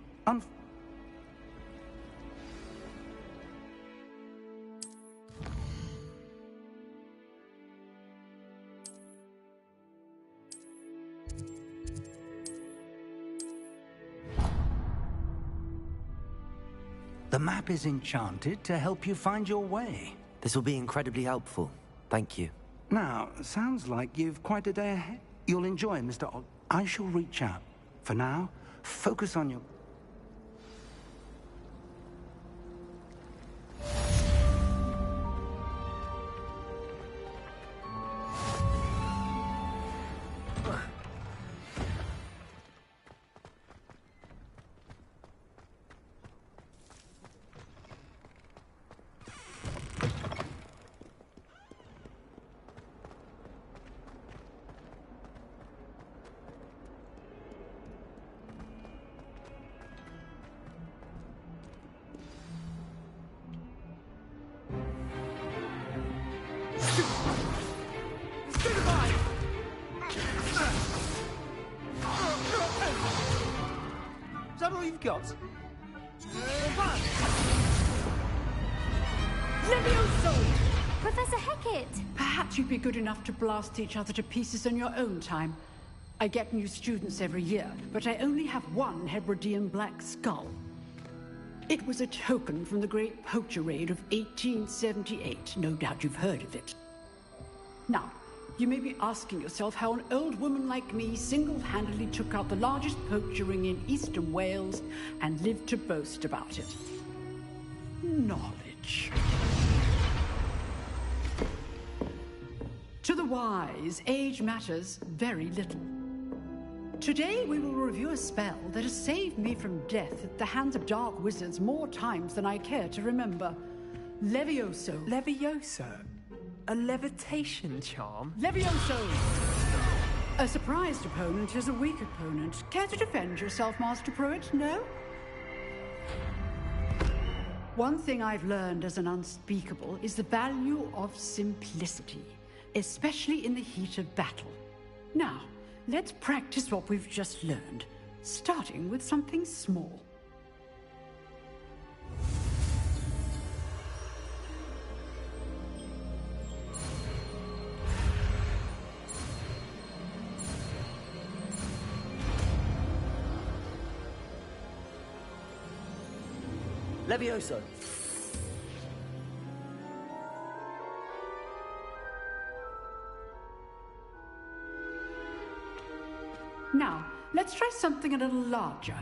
The map is enchanted to help you find your way. This will be incredibly helpful. Thank you. Now, sounds like you've quite a day ahead. You'll enjoy, Mr. I shall reach out. For now, focus on your... that all you've got? Levioso! Professor Hecat! Perhaps you'd be good enough to blast each other to pieces in your own time. I get new students every year, but I only have one Hebridean black skull. It was a token from the Great Poacher Raid of 1878. No doubt you've heard of it. Now, you may be asking yourself how an old woman like me single-handedly took out the largest poacher ring in eastern Wales and lived to boast about it. Knowledge. To the wise, age matters very little. Today we will review a spell that has saved me from death at the hands of dark wizards more times than I care to remember. Levioso. Levioso? A levitation charm? Levioso! A surprised opponent is a weak opponent. Care to defend yourself, Master Pruitt? No? One thing I've learned as an unspeakable is the value of simplicity, especially in the heat of battle. Now, let's practice what we've just learned, starting with something small. Levioso. Now, let's try something a little larger.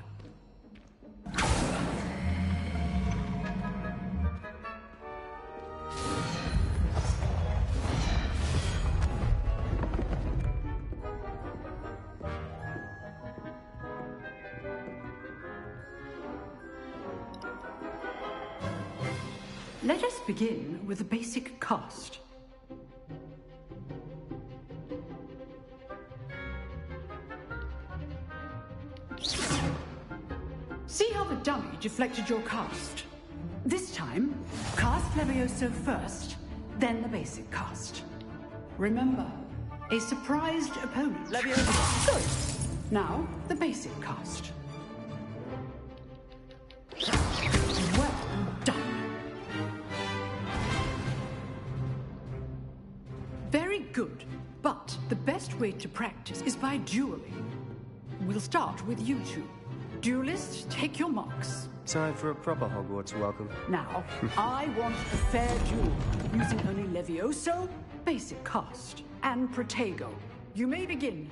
Let us begin with the basic cast. See how the dummy deflected your cast? This time, cast Levioso first, then the basic cast. Remember, a surprised opponent. Levioso! Good. Now, the basic cast. Well done. Very good, but the best way to practice is by dueling. We'll start with you two. Duelists, take your marks. Time for a proper Hogwarts welcome. Now, I want a fair duel, using only Levioso, basic cast, and Protego. You may begin.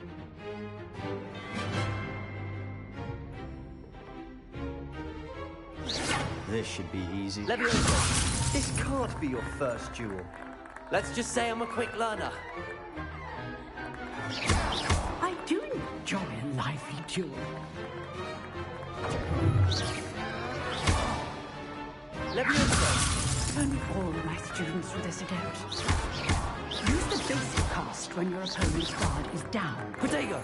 This should be easy. Levioso. This can't be your first duel. Let's just say I'm a quick learner. I do enjoy a lively duel. Levioso. Only all my students with this adept. Use the basic cast when your opponent's guard is down. Protego.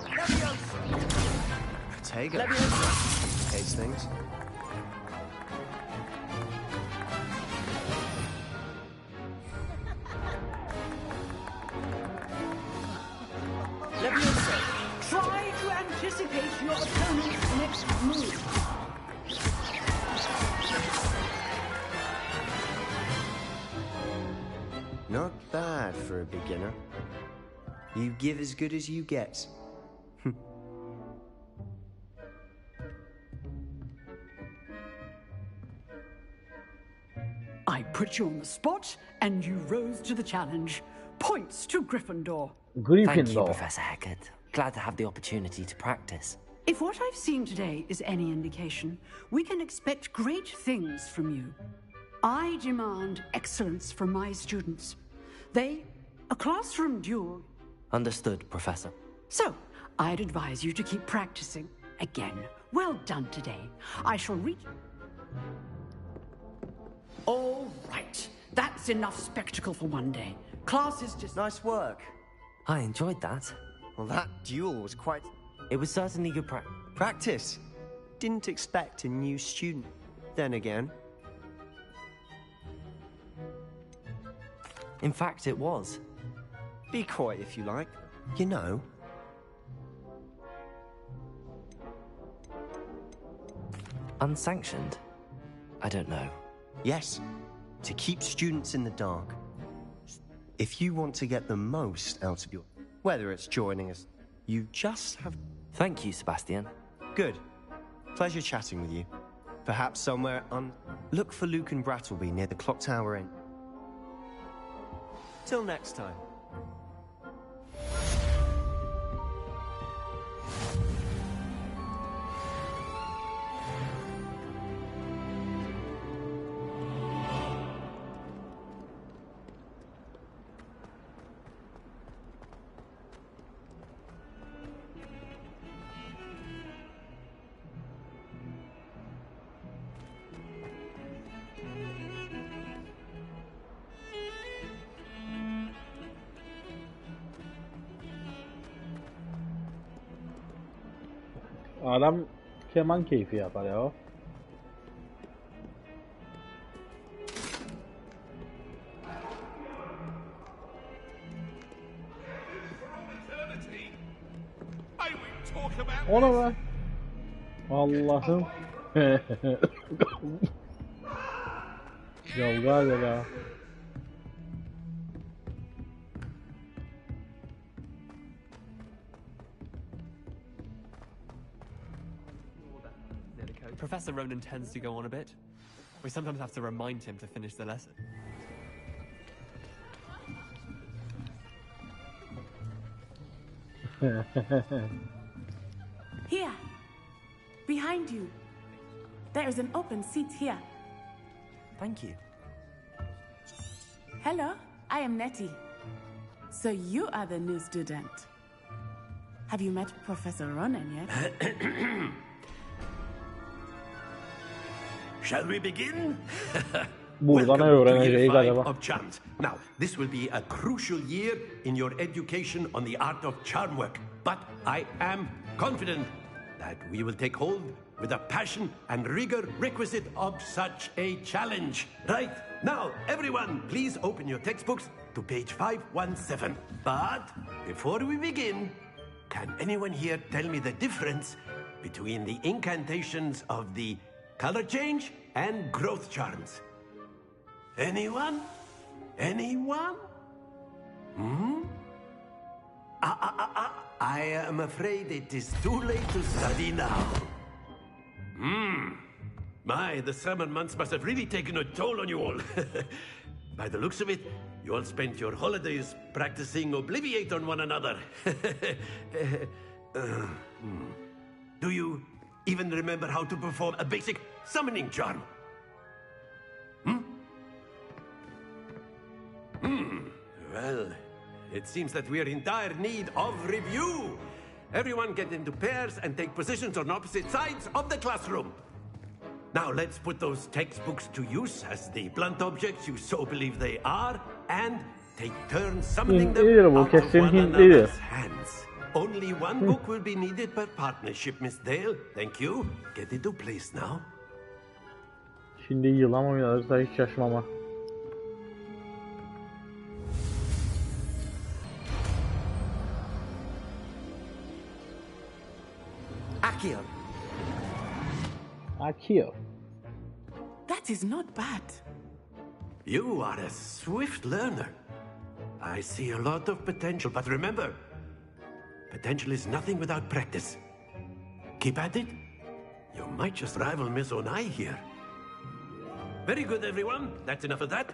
Levioso. Protego. Levioso. Case things. Levioso. Try to anticipate your opponent's next move. Not bad for a beginner. You give as good as you get. I put you on the spot, and you rose to the challenge. Points to Gryffindor. Thank you, Professor Hecat. Glad to have the opportunity to practice. If what I've seen today is any indication, we can expect great things from you. I demand excellence from my students. A classroom duel. Understood, Professor. So, I'd advise you to keep practicing. Again, well done today. I shall reach... All right. That's enough spectacle for one day. Class is just... Nice work. I enjoyed that. Well, that duel was quite... It was certainly good practice. Didn't expect a new student. Then again... In fact, it was. Be quiet if you like. You know... Unsanctioned? I don't know. Yes, to keep students in the dark. If you want to get the most out of your... Whether it's joining us, you just have... Thank you, Sebastian. Good. Pleasure chatting with you. Perhaps somewhere on... Look for Luke and Brattleby near the clock tower inn. Till next time. Adam keman keyfi yapar ya. Ona be. Allah'ım. Kavga ya. Professor Ronan tends to go on a bit. We sometimes have to remind him to finish the lesson. Here, behind you. There is an open seat here. Thank you. Hello, I am Nettie. So you are the new student. Have you met Professor Ronan yet? Shall we begin? Buradan ne öğreneceğiz acaba? Of charms. Now, this will be a crucial year in your education on the art of charm work. But I am confident that we will take hold with the passion and rigor requisite of such a challenge. Right, now, everyone, please open your textbooks to page 517. But before we begin, can anyone here tell me the difference between the incantations of the color change and growth charms? Anyone? Anyone? I am afraid it is too late to study now. My, the summer months must have really taken a toll on you all. By the looks of it, you all spent your holidays practicing Obliviate on one another. Do you even remember how to perform a basic summoning charm? Well, it seems that we are in dire need of review. Everyone get into pairs and take positions on opposite sides of the classroom. Now let's put those textbooks to use as the blunt objects you so believe they are, and take turns summoning them out of one another's hands. Only one book will be needed per partnership, Miss Dale. Thank you. Get into place now. Şimdi yılan oynarsa hiç şaşmama. Accio. Accio. That is not bad. You are a swift learner. I see a lot of potential, but remember, potential is nothing without practice. Keep at it. You might just rival Miss Onai here. Very good, everyone. That's enough of that.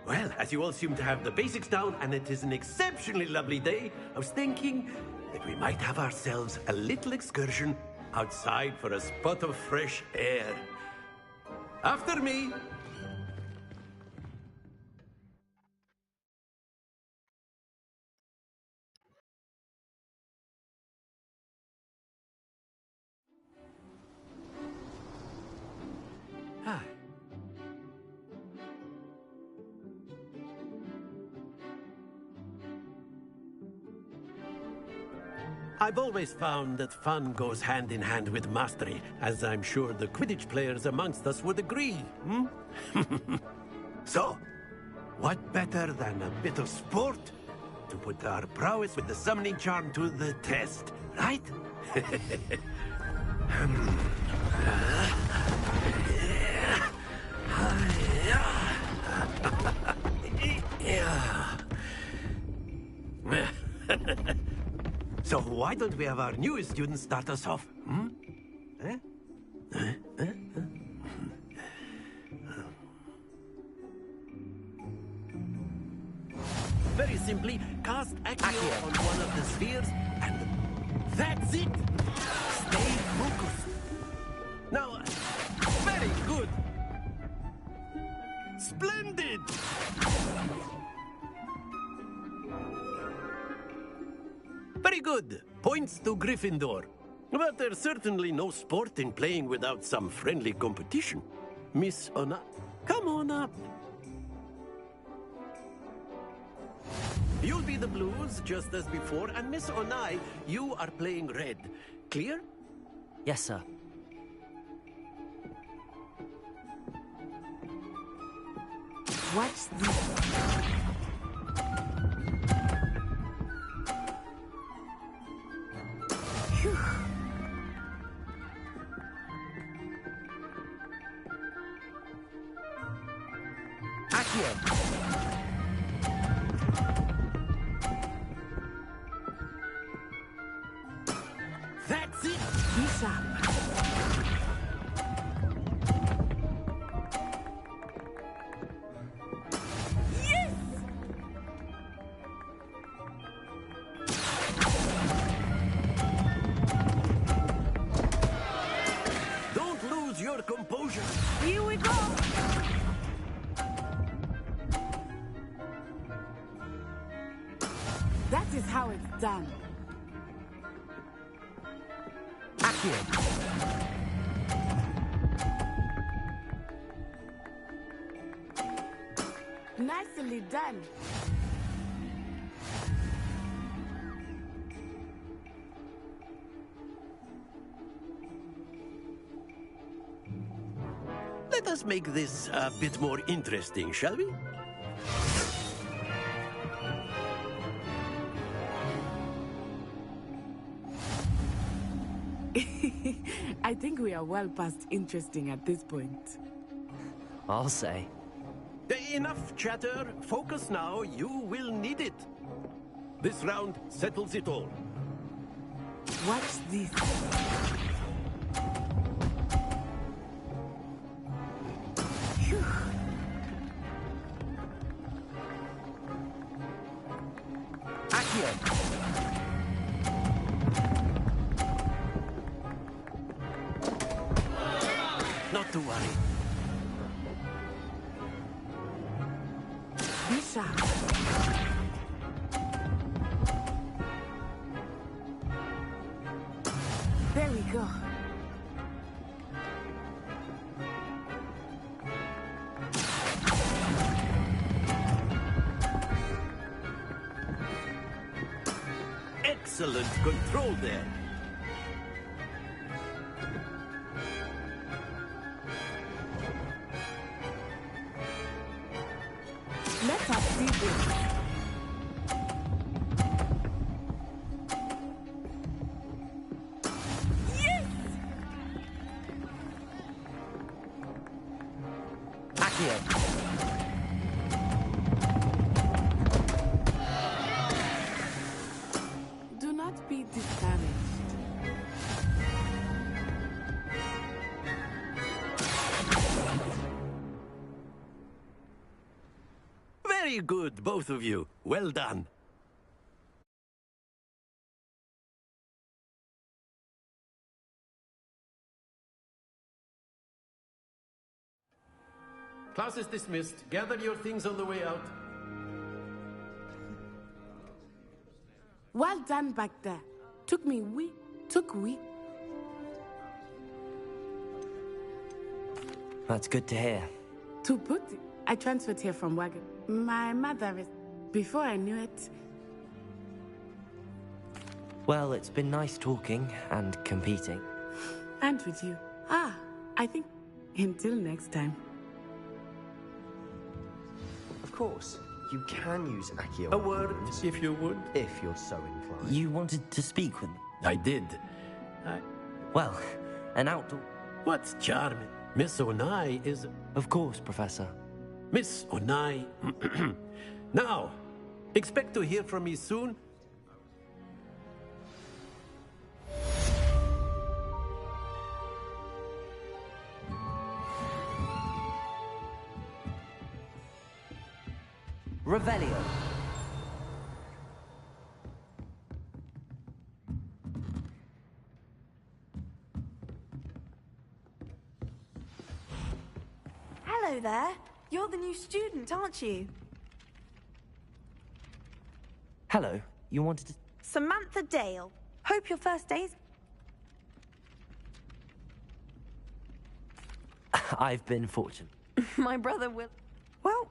Well, as you all seem to have the basics down, and it is an exceptionally lovely day, I was thinking that we might have ourselves a little excursion outside for a spot of fresh air. After me. I've always found that fun goes hand in hand with mastery, as I'm sure the Quidditch players amongst us would agree, So, what better than a bit of sport to put our prowess with the summoning charm to the test, right? So why don't we have our newest student start us off? Hmm? Very simply, cast Accio on one of the spheres, and that's it! Stay focused. Now, very good! Splendid! Very good. Points to Gryffindor. But there's certainly no sport in playing without some friendly competition. Miss Ona, come on up. You'll be the blues, just as before, and Miss Onai, you are playing red. Clear? Yes, sir. What's this? That's it! Bishop. Yes! Don't lose your composure. Here we go. That is how it's done. Nicely done. Let us make this a bit more interesting, shall we? I think we are well past interesting at this point. I'll say. Enough chatter. Focus now. You will need it. This round settles it all. What's this? Phew. Accio. Not to worry. Bishop. There we go. Excellent control there. Let us see this. Yes! Accio. Do not be discouraged. Very good, both of you. Well done. Class is dismissed. Gather your things on the way out. Well done back there. Took we. That's good to hear. To put it, I transferred here from Wagon. My mother is... Before I knew it... Well, it's been nice talking and competing. And with you. I think... Until next time. Of course, you can use Accio. A word, if you would. If you're so inclined. You wanted to speak with me? I did. Well, an outdoor... What's charming? Miss Onai is... Of course, Professor. Miss Onai. Now, expect to hear from me soon. Revelio. Hello there. You're the new student, aren't you? Hello. You wanted to... Samantha Dale. Hope your first day's... I've been fortunate. My brother will... Well...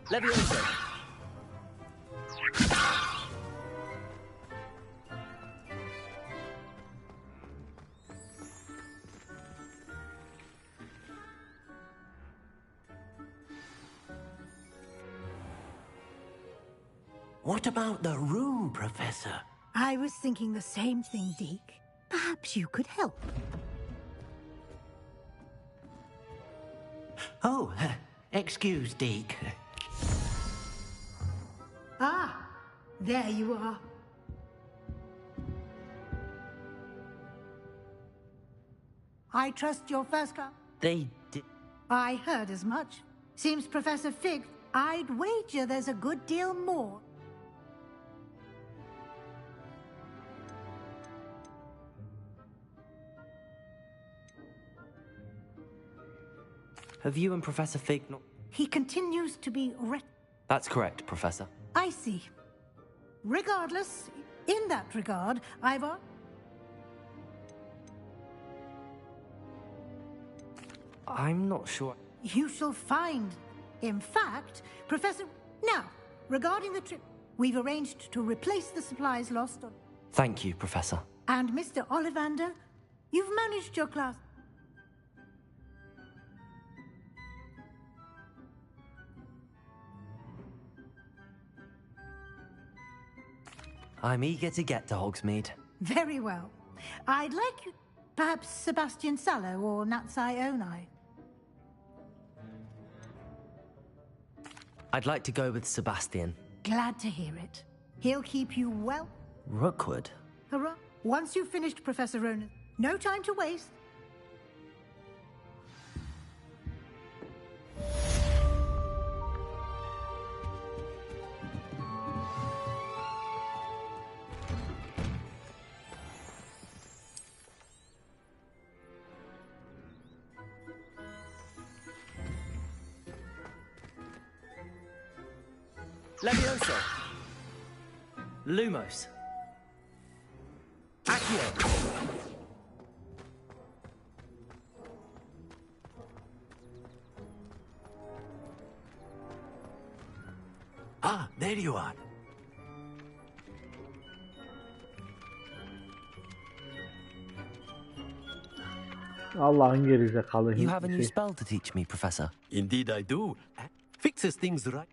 Levioso. What about the room, Professor? I was thinking the same thing, Deke. Perhaps you could help. Oh, excuse, Deke. Ah, there you are. I trust your first class. They did... I heard as much. Seems Professor Fig, I'd wager there's a good deal more. Have you and Professor Fig not... He continues to be That's correct, Professor. I see. Regardless, in that regard, I'm not sure... You shall find. In fact, Professor... Now, regarding the trip, we've arranged to replace the supplies lost on... Thank you, Professor. And Mr. Ollivander, you've managed your class. I'm eager to get to Hogsmeade. Very well. I'd like you... Perhaps Sebastian Sallow or Natsai Onai. I'd like to go with Sebastian. Glad to hear it. He'll keep you well... Rookwood? Hurrah. Once you've finished, Professor Ronan. No time to waste. Levioso. Lumos. Accio. Ah, there you are. Allah'ın gerizekalı. You have a new spell to teach me, Professor. Indeed I do. Fixes things right.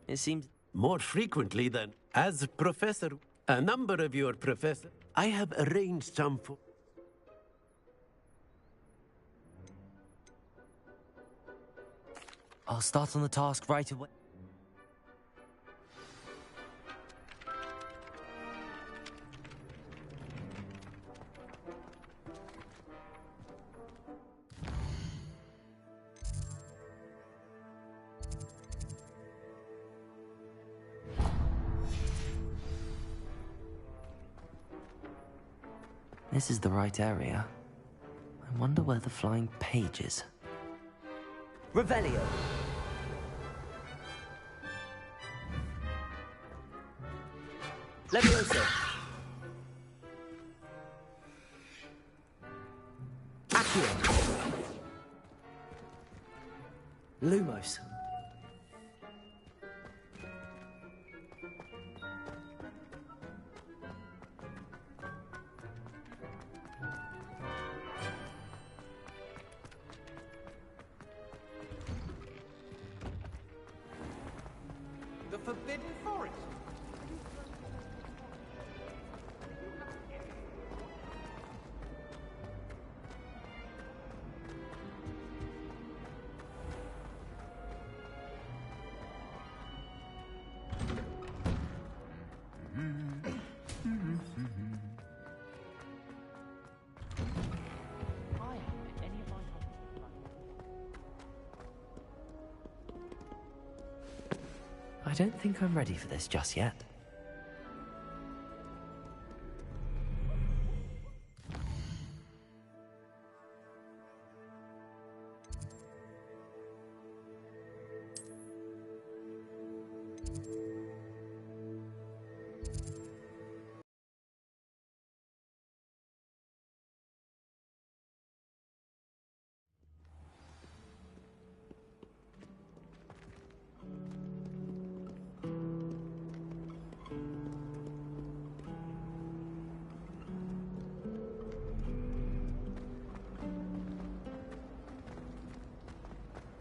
It seems... More frequently than... As Professor... A number of your professors... I have arranged some for... I'll start on the task right away. This is the right area. I wonder where the flying page is. Revelio! Levioso! Accio! Lumos! The Forbidden Forest. I don't think I'm ready for this just yet.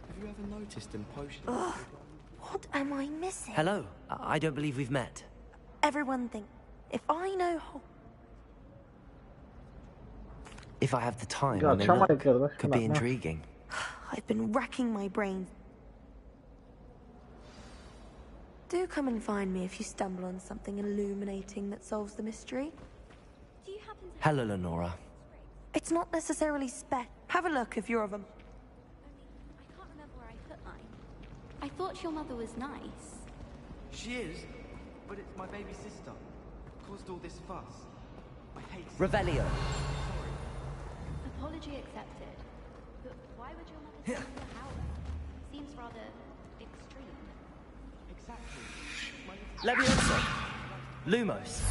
Have you ever noticed in potions? Ugh, what am I missing? Hello, I don't believe we've met. Everyone think if I know If I have the time, Ya I may çama look. kırdı. Could be intriguing. I've been racking my brains. Do come and find me if you stumble on something illuminating that solves the mystery. Do you happen to... Hello, Lenora. It's not necessarily Have a look if you're of them. I can't remember where I put mine. I thought your mother was nice. She is, but it's my baby sister. Caused all this fuss. I hate Revelio. Apology accepted. But why would your mother send you the howler? Seems rather extreme. Exactly. Levioso. Lumos.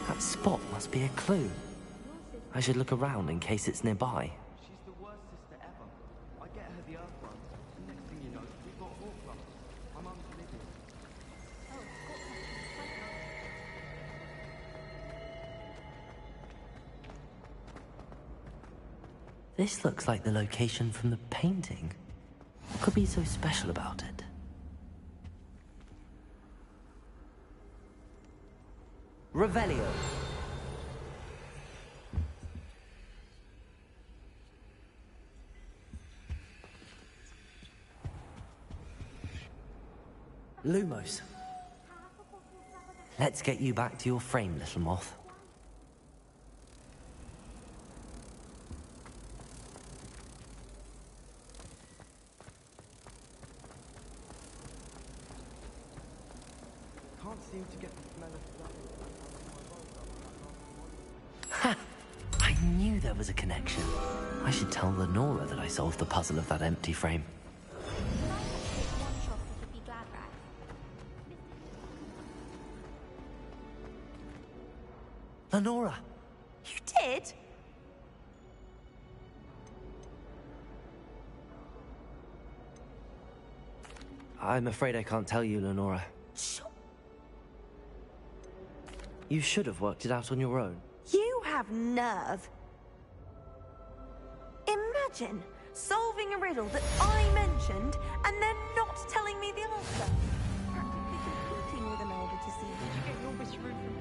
That spot must be a clue. I should look around in case it's nearby. She's the worst sister ever. I get her the earth run, and next thing you know, we've got Horcrux. My mum's living. This looks like the location from the painting. What could be so special about it? Revelio. Lumos. Let's get you back to your frame, little moth. Can't seem to get the smell of blood. Ha! I knew there was a connection. I should tell Lenora that I solved the puzzle of that empty frame. Lenora! You did? I'm afraid I can't tell you, Lenora. You should have worked it out on your own. You have nerve. Imagine solving a riddle that I mentioned and then not telling me the answer. Practically competing with an elder to see if you get your mystery from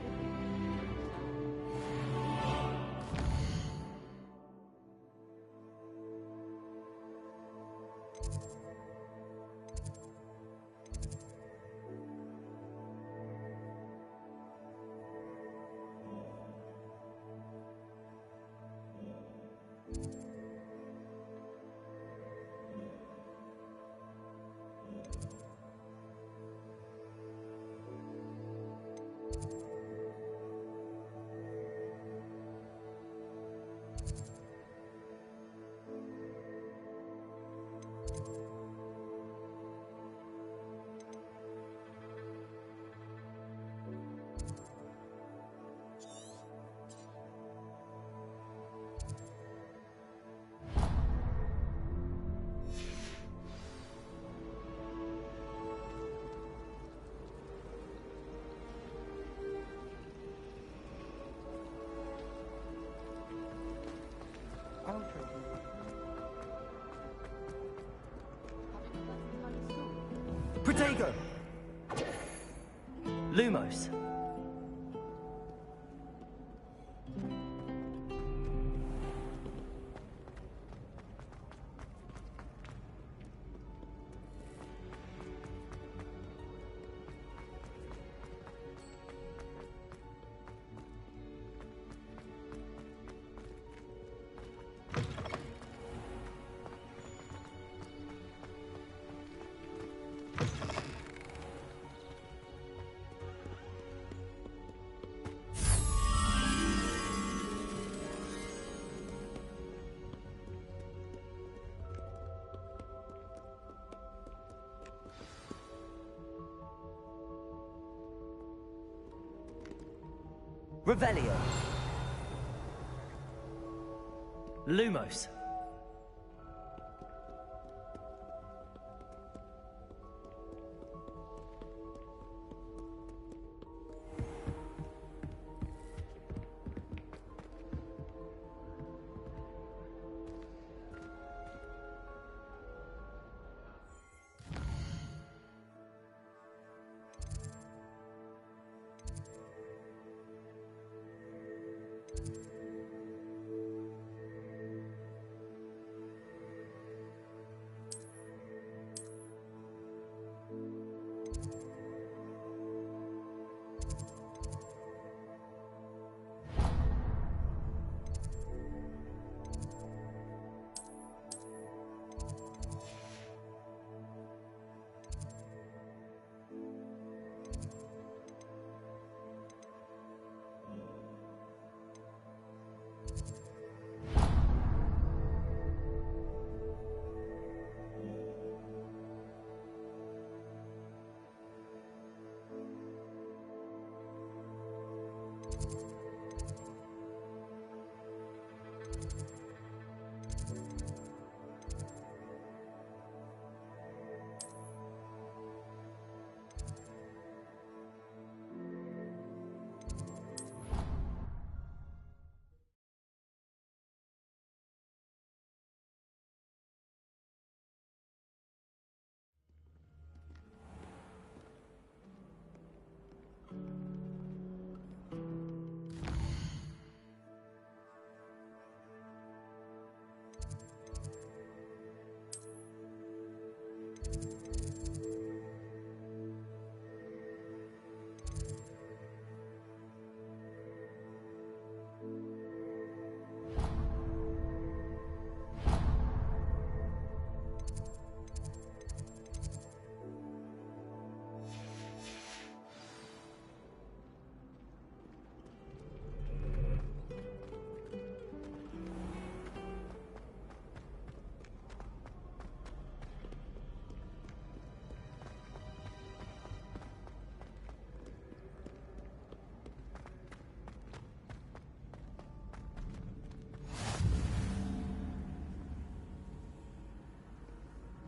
Dagon! Lumos. Revelio. Lumos.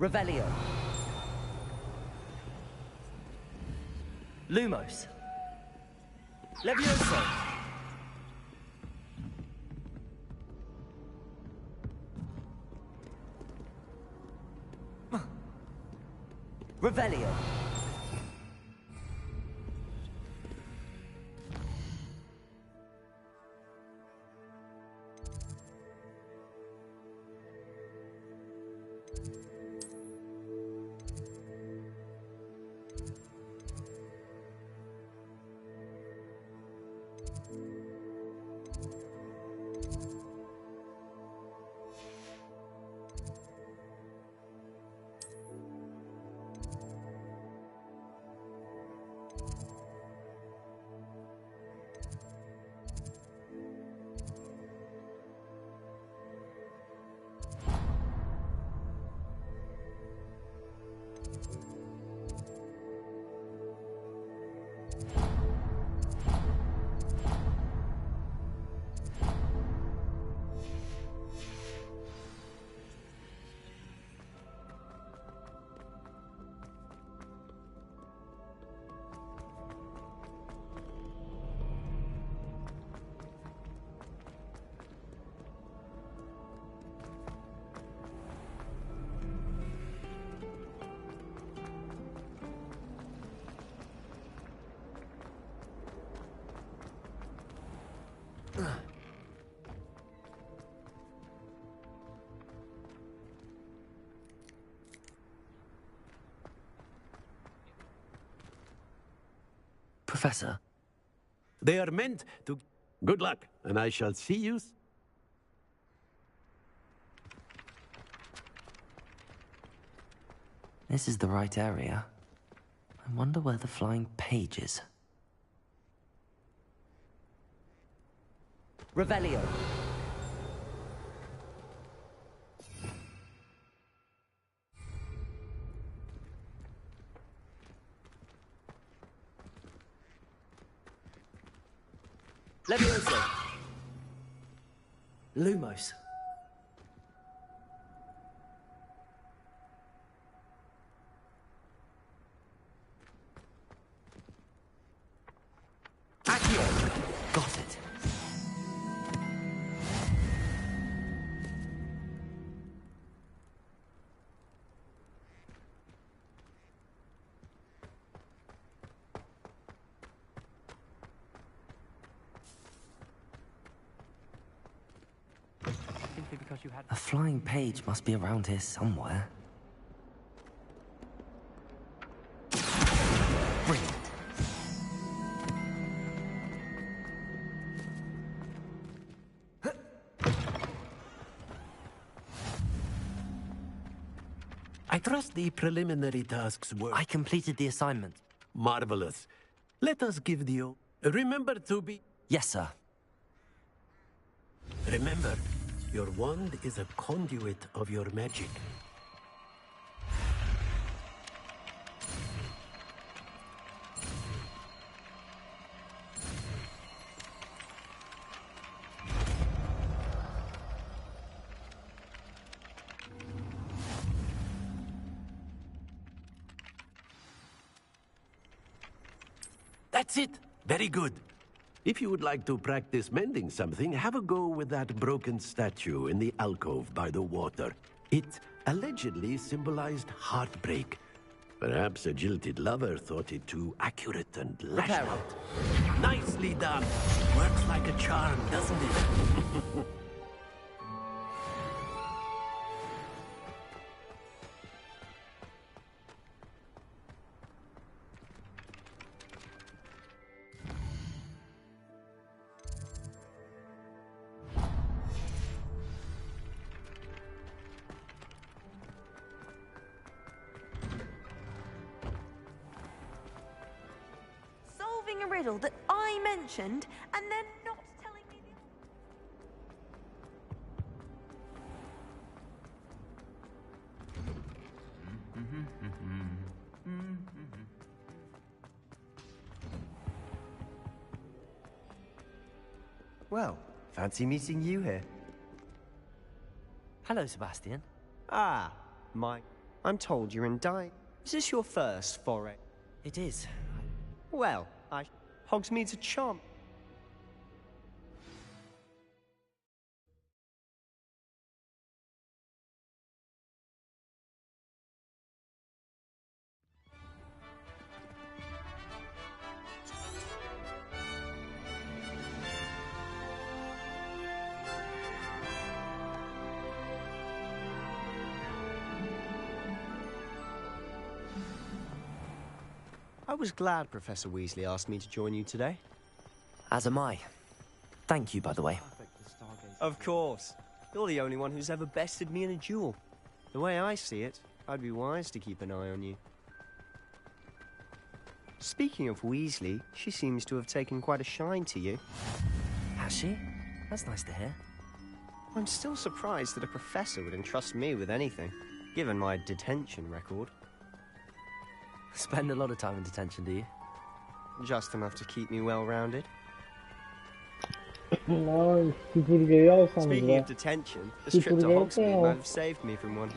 Revelio. Lumos. Levioso. Revelio. Professor? They are meant to... Good luck, and I shall see you... This is the right area. I wonder where the flying page is. Revelio. Levioso. Lumos. Accio. Got it. A flying page must be around here somewhere. Brilliant. I trust the preliminary tasks were... I completed the assignment. Marvelous. Let us give the... Remember to be... Yes, sir. Remember, your wand is a conduit of your magic. That's it. Very good. If you would like to practice mending something, have a go with that broken statue in the alcove by the water. It allegedly symbolized heartbreak. Perhaps a jilted lover thought it too accurate and lashed out. Nicely done. Works like a charm, doesn't it? Solving a riddle that I mentioned, and then not telling me the Well, fancy meeting you here. Hello, Sebastian. Ah, I'm told you're in Is this your first foray? It is. Well, Hogsmeade's a charm. I was glad Professor Weasley asked me to join you today. As am I. Thank you, by the way. Of course. You're the only one who's ever bested me in a duel. The way I see it, I'd be wise to keep an eye on you. Speaking of Weasley, she seems to have taken quite a shine to you. Has she? That's nice to hear. I'm still surprised that a professor would entrust me with anything, given my detention record. Spend a lot of time in detention, do you? Just enough to keep me well-rounded. Ay, süpürgeyi alsanız Speaking be. of detention, this trip to Hogsmeade might have saved me from one.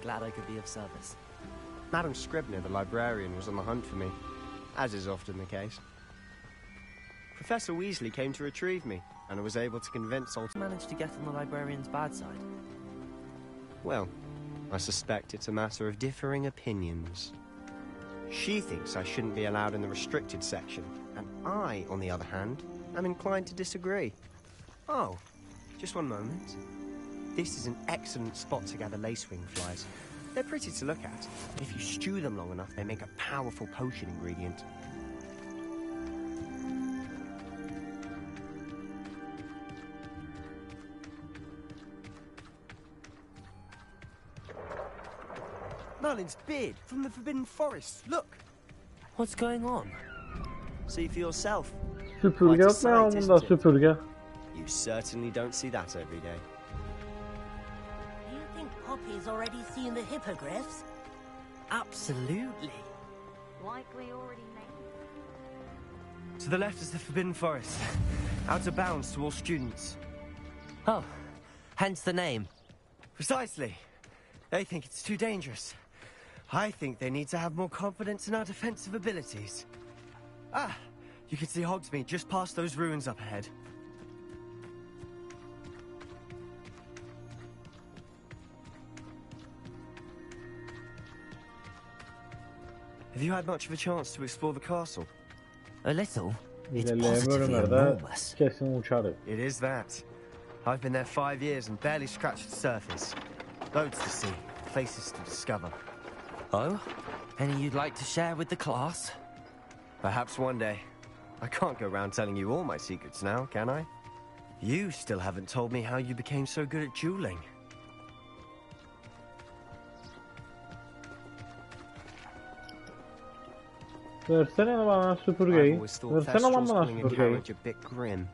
Glad I could be of service. Madam Scribner, the librarian, was on the hunt for me, as is often the case. Professor Weasley came to retrieve me, and I was able to convince Managed to get on the librarian's bad side? Well, I suspect it's a matter of differing opinions. She thinks I shouldn't be allowed in the restricted section, and I, on the other hand, am inclined to disagree. Oh, just one moment. This is an excellent spot to gather lacewing flies. They're pretty to look at. If you stew them long enough, they make a powerful potion ingredient. Merlin's beard from the Forbidden Forest. Look. What's going on? See for yourself. Süpürge yok mu ya bunda süpürge? You certainly don't see that every day. Do you think Poppy's already seen the hippogriffs? Absolutely. Like we already made. To the left is the Forbidden Forest. Out of bounds to all students. Oh, hence the name. Precisely. They think it's too dangerous. I think they need to have more confidence in our defensive abilities. Ah, you can see Hogsmeade just past those ruins up ahead. Have you had much of a chance to explore the castle? A little. It's İlerleyen positively bölümlerde enormous. kesin uçarım. It is that. I've been there 5 years and barely scratched the surface. Loads to see, places to discover. Oh? Any you'd like to share with the class? Perhaps one day. I can't go around telling you all my secrets now, can I? You still haven't told me how you became so good at dueling. Versene bana süpürgeyi. Versene lan bana süpürgeyi. A bit grim.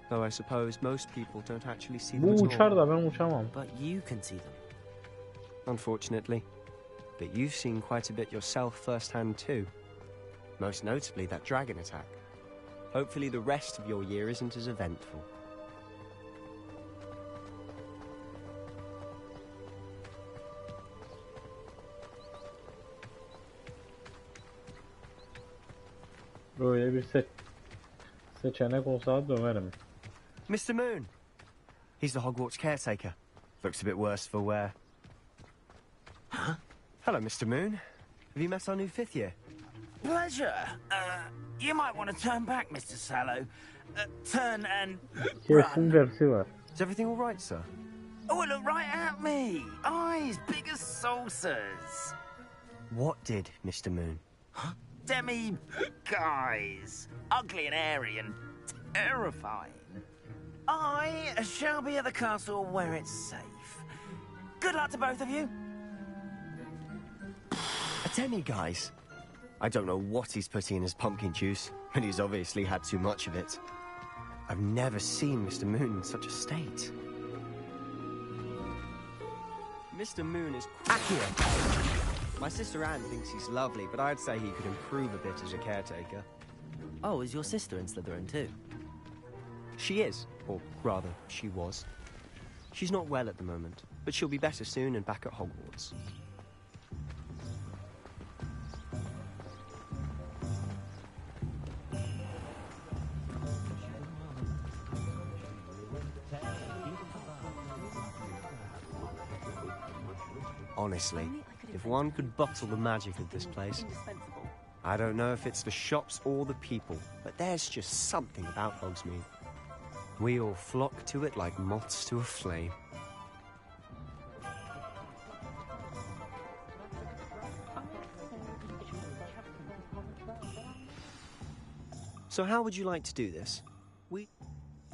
Though I suppose most people don't actually see Bu them at uçar all. da ben uçamam. But you can see them. Unfortunately. But you've seen quite a bit yourself firsthand too. Most notably that dragon attack. Hopefully the rest of your year isn't as eventful. Böyle bir seçenek olsa döverim. Mr. Moon. He's the Hogwarts caretaker. Looks a bit worse for wear. Huh? Hello, Mr. Moon. Have you met our new 5th year? Pleasure. You might want to turn back, Mr. Sallow. Turn and Kesin dersi var. Is everything all right, sir? Oh, look right at me. Eyes big as saucers. What did, Mr. Moon? Demi guys. Ugly and airy and terrifying. I shall be at the castle where it's safe. Good luck to both of you. A demi-guise? I don't know what he's putting in his pumpkin juice, but he's obviously had too much of it. I've never seen Mr. Moon in such a state. Mr. Moon is Accio. My sister Anne thinks he's lovely, but I'd say he could improve a bit as a caretaker. Oh, is your sister in Slytherin too? She is, or rather, she was. She's not well at the moment, but she'll be better soon and back at Hogwarts. Honestly, if one could bottle the magic of this place. I don't know if it's the shops or the people, but there's just something about Hogsmeade. We all flock to it like moths to a flame. So how would you like to do this?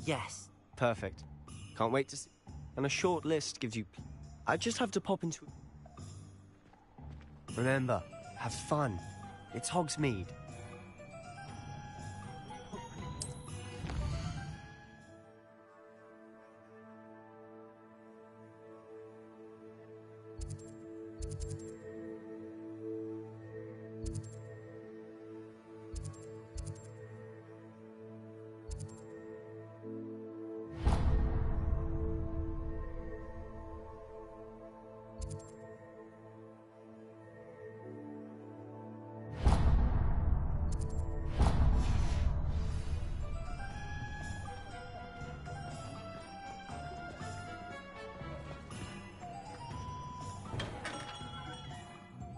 Yes. Perfect. Can't wait to see. And a short list gives you... I just have to pop into... Remember, have fun. It's Hogsmeade.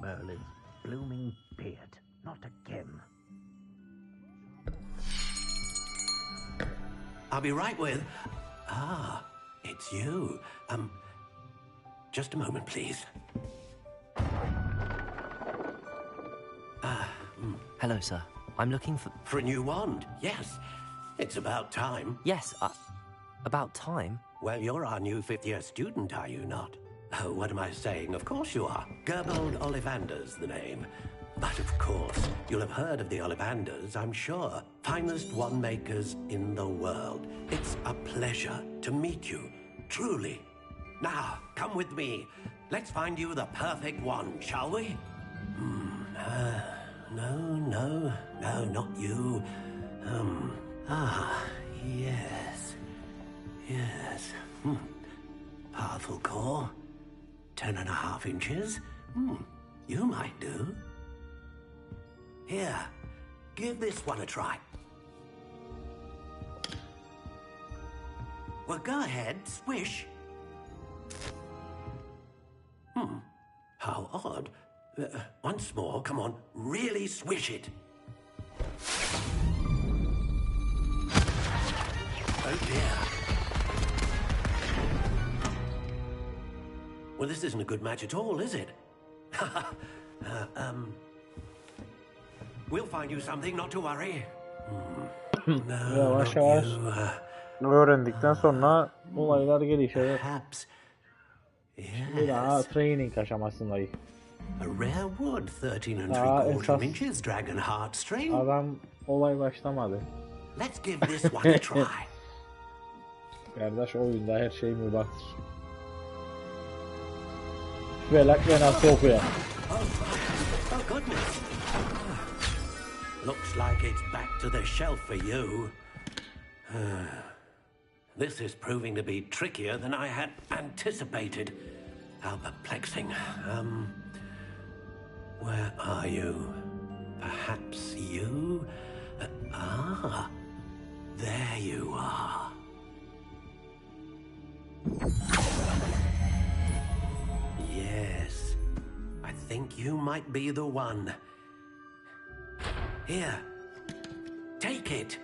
Merlin's blooming beard. Not again. I'll be right with... Ah, it's you. Just a moment, please. Hello, sir. I'm looking for... For a new wand, yes. It's about time. Yes, about time? Well, you're our new fifth-year student, are you not? Oh, what am I saying? Of course you are. Gerbold Ollivander's the name. But of course, you'll have heard of the Ollivanders, I'm sure. Finest wand makers in the world. It's a pleasure to meet you, truly. Now, come with me. Let's find you the perfect wand, shall we? No, not you. Yes. Powerful core. 10.5 inches. You might do. Here, give this one a try. Well, go ahead, swish. How odd. Once more, come on, really swish it. Oh dear. Well, this isn't a good match at all, is it? We'll find you something, not to worry. Yavaş yavaş öğrendikten sonra olaylar gelişecek. Şimdi daha training aşamasındayız. A rare wood, 13 3/4 inches, dragon heartstring. Adam olay başlamadı. Let's give this one a try. Kardeş, oyunda her şey mübahtır. Velak ve nasıl okuyor? Oh goodness. Looks like it's back to the shelf for you. This is proving to be trickier than I had anticipated. How perplexing. Where are you? Perhaps you? There you are. Yes, I think you might be the one. Here, take it.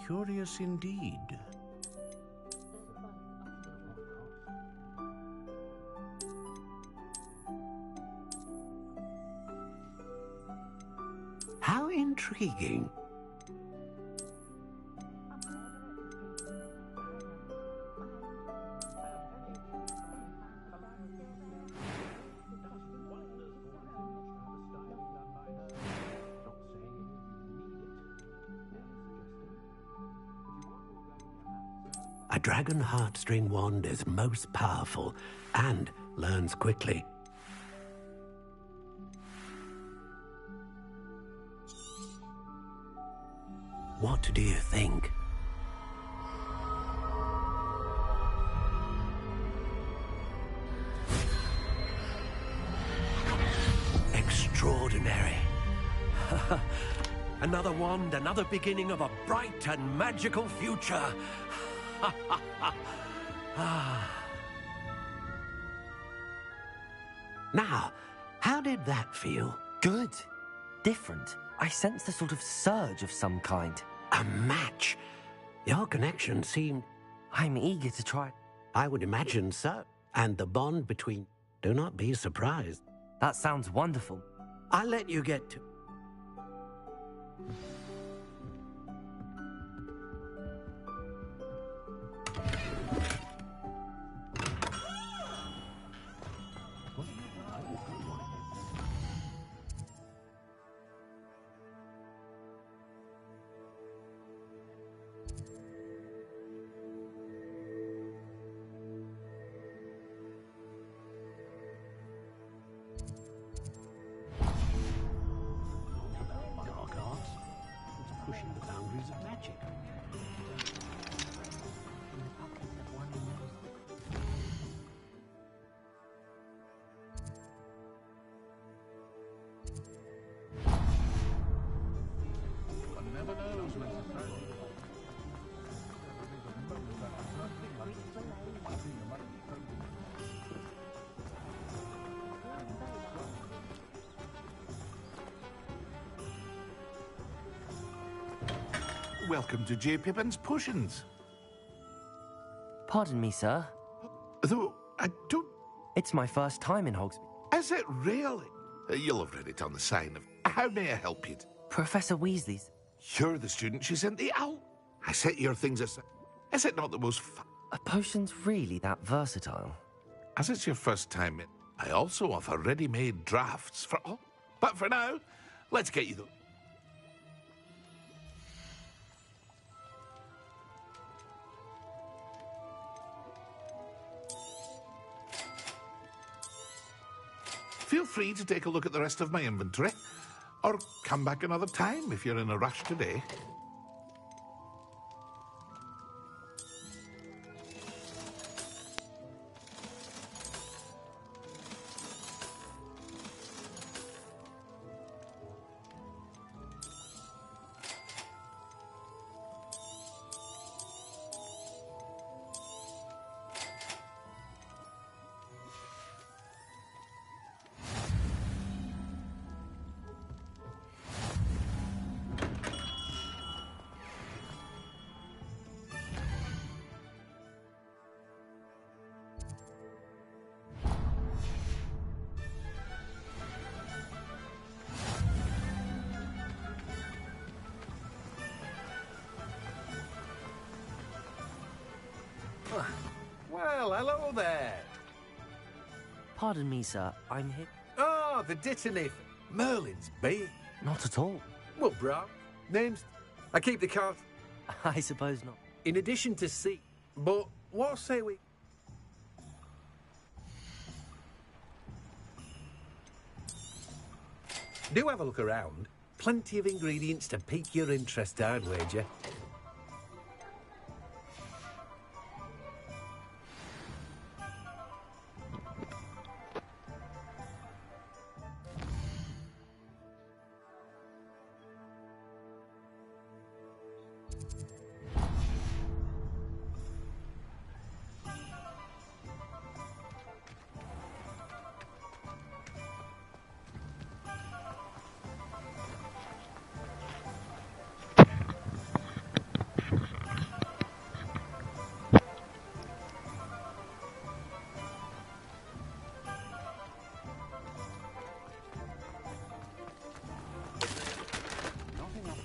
Curious indeed. How intriguing. A dragon heartstring wand is most powerful and learns quickly. What do you think? Extraordinary. Another wand, another beginning of a bright and magical future. Now, how did that feel? Good. Different. I sensed a sort of surge of some kind. A match? Your connection seemed... I'm eager to try. I would imagine so. And the bond between... Do not be surprised. That sounds wonderful. I'll let you get to... pushing the boundaries of magic. One never knows when to throw. welcome to J. Pippin's Potions. Pardon me, sir. Though, I don't... It's my first time in Hogsmeade. Is it really? You'll have read it on the sign of... How may I help you? Professor Weasley's... You're the student she sent the owl. I set your things aside. Is it not the most fun? Are potions really that versatile? As it's your first time in, I also offer ready-made drafts for all. But for now, let's get you the... Feel free to take a look at the rest of my inventory, or come back another time if you're in a rush today. Well, hello there. Pardon me, sir. I'm here... Oh, the Dittany. Merlin's bee. Not at all. Well, bro. Names? I keep the card. I suppose not. In addition to C. But what say we... Do have a look around. Plenty of ingredients to pique your interest, I'd wager.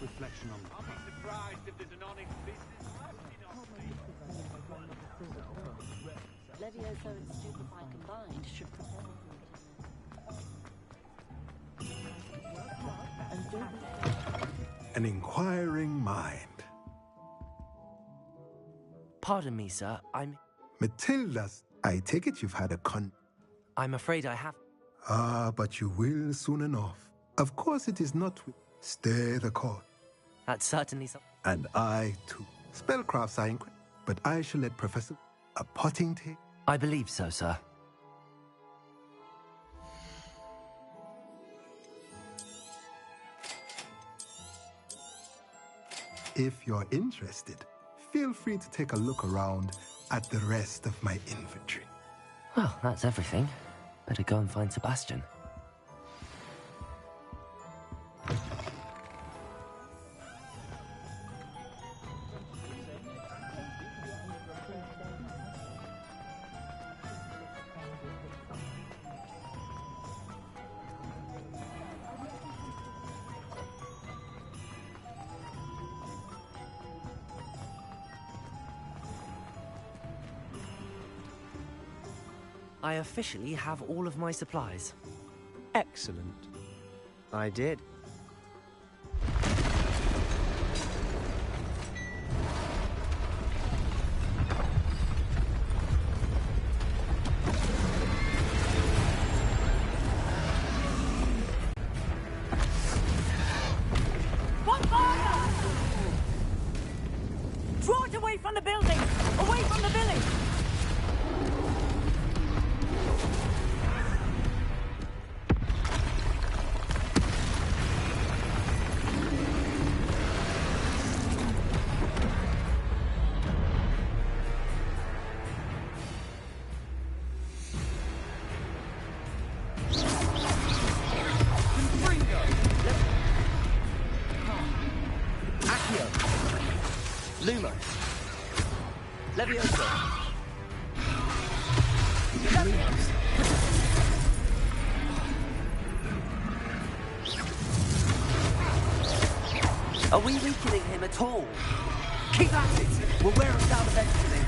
Reflection on... I'll be surprised if there's an honest business. Levioso and Stupefy combined should prepare An inquiring mind. Pardon me, sir. I'm... Matilda's. I take it you've had a I'm afraid I have... Ah, but you will soon enough. Of course it is not... Stay the course. That's certainly something. And I, too. Spellcrafts are incredible, but I shall let Professor... A potting table? I believe so, sir. If you're interested, feel free to take a look around at the rest of my inventory. Well, that's everything. Better go and find Sebastian. I officially have all of my supplies. Excellent. I did. What fire? Draw it away from the building! Away from the village! Lumos. Leviosa. Are we weakening him at all? Keep at it! We'll wear him down eventually.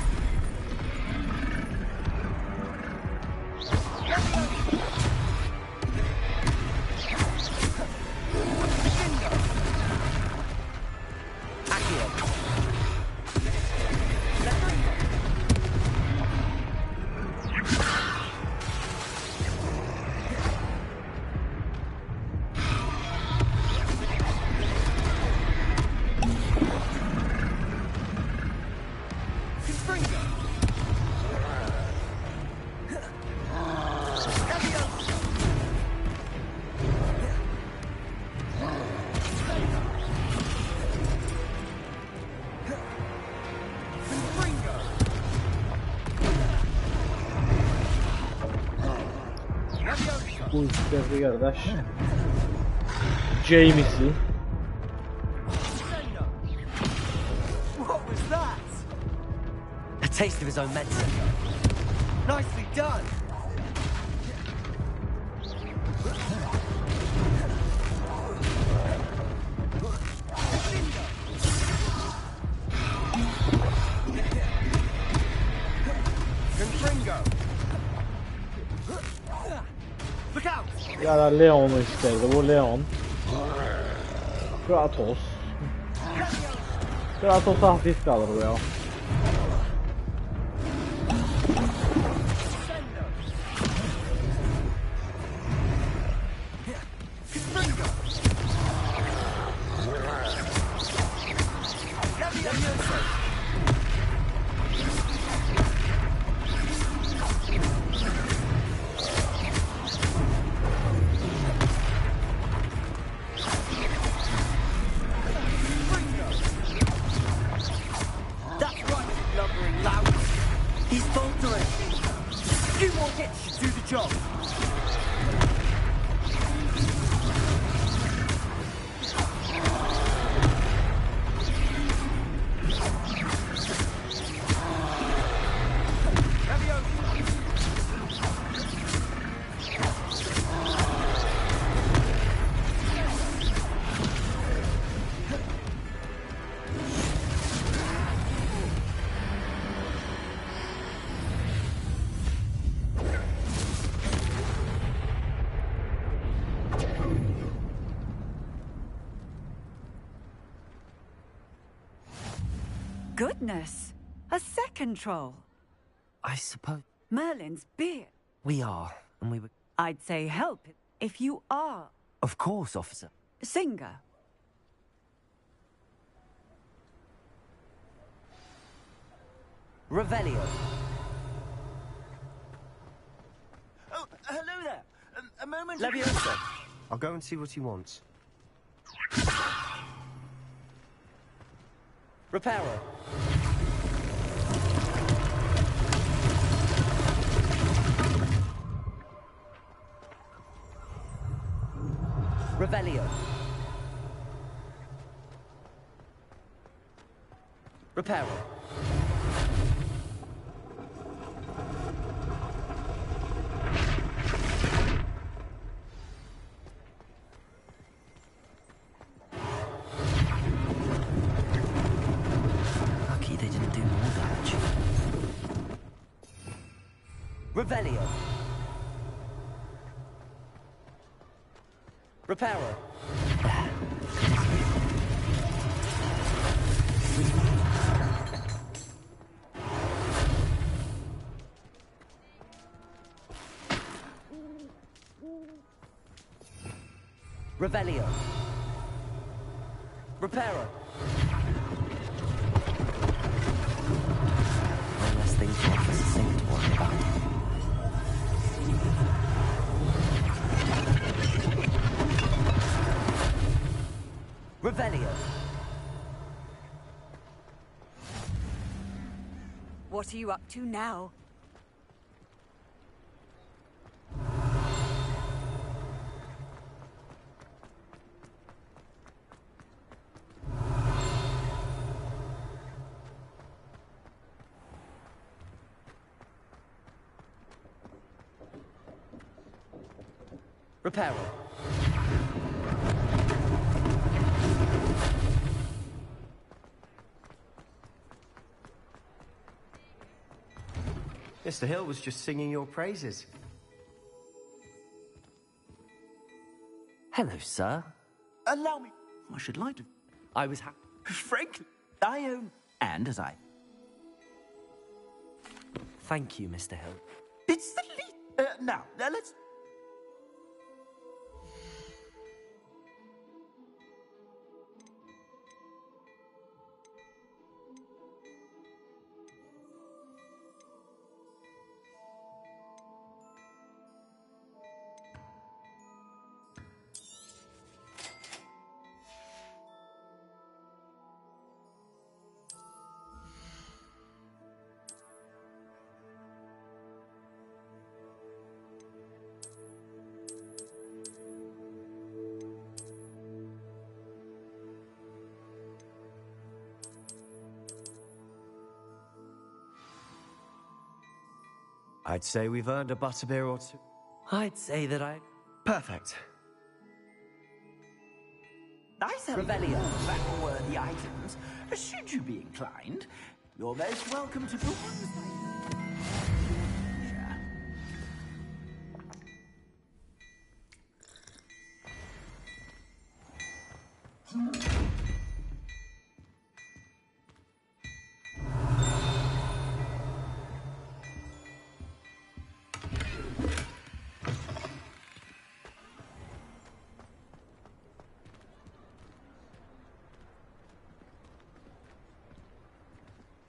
Bu isterdi kardeş. James'i. What was that? A taste of his own medicine. Nicely done. Ya da Leon'u isterdi. Bu Leon. Kratos. Kratos'a hafif kalır bu ya. Goodness! A second troll. I suppose. Merlin's beard. We are, and we were. I'd say help if you are. Of course, officer. Singer. Revelio. Oh, hello there. A moment. Leviosa. I'll go and see what he wants. Reparo. Revelio. Reparo. Lucky they didn't do more damage. Revelio. Reparo. Revelio. Reparo. One less thing for Officer Singh to worry about. Revelio. What are you up to now? Repair all. Mr. Hill was just singing your praises. Hello, sir. Allow me. I should like to. I was Frankly, I own. And as I. Thank you, Mr. Hill. It's the least. Now, let's. I'd say we've earned a butterbeer or two. I'd say that I... Perfect. I sell Revelio battle-worthy items. Should you be inclined, you're most welcome to peruse my...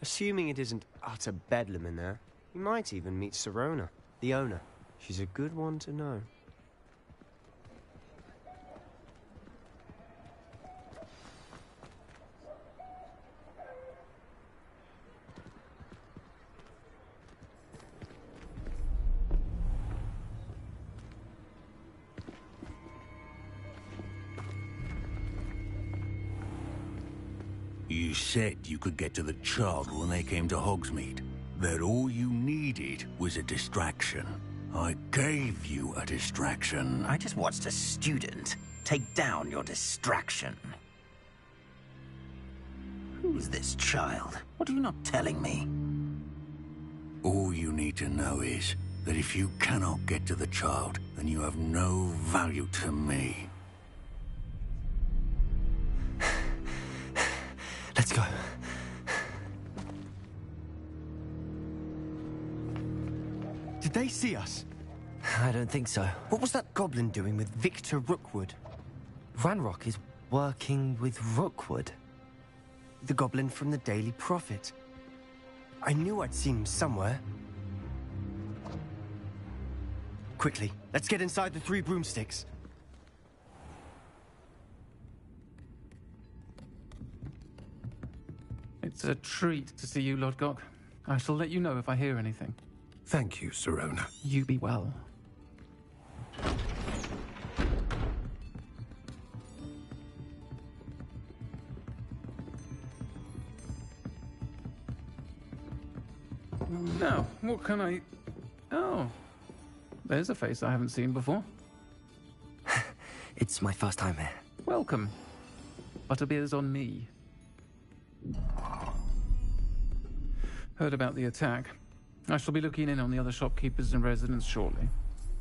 Assuming it isn't utter bedlam in there, you might even meet Sirona, the owner. She's a good one to know. You said you could get to the child when they came to Hogsmeade. That all you needed was a distraction. I gave you a distraction. I just watched a student take down your distraction. Who's this child? What are you not telling me? All you need to know is that if you cannot get to the child, then you have no value to me. Let's go. Did they see us? I don't think so. What was that goblin doing with Victor Rookwood? Ranrock is working with Rookwood. The goblin from the Daily Prophet. I knew I'd seen him somewhere. Quickly, let's get inside the 3 broomsticks. It's a treat to see you, Lodgok. I shall let you know if I hear anything. Thank you, Sirona. You be well. Now, what can I... Oh, there's a face I haven't seen before. It's my first time here. Welcome. Butterbeer's on me. Heard about the attack. I shall be looking in on the other shopkeepers and residents shortly.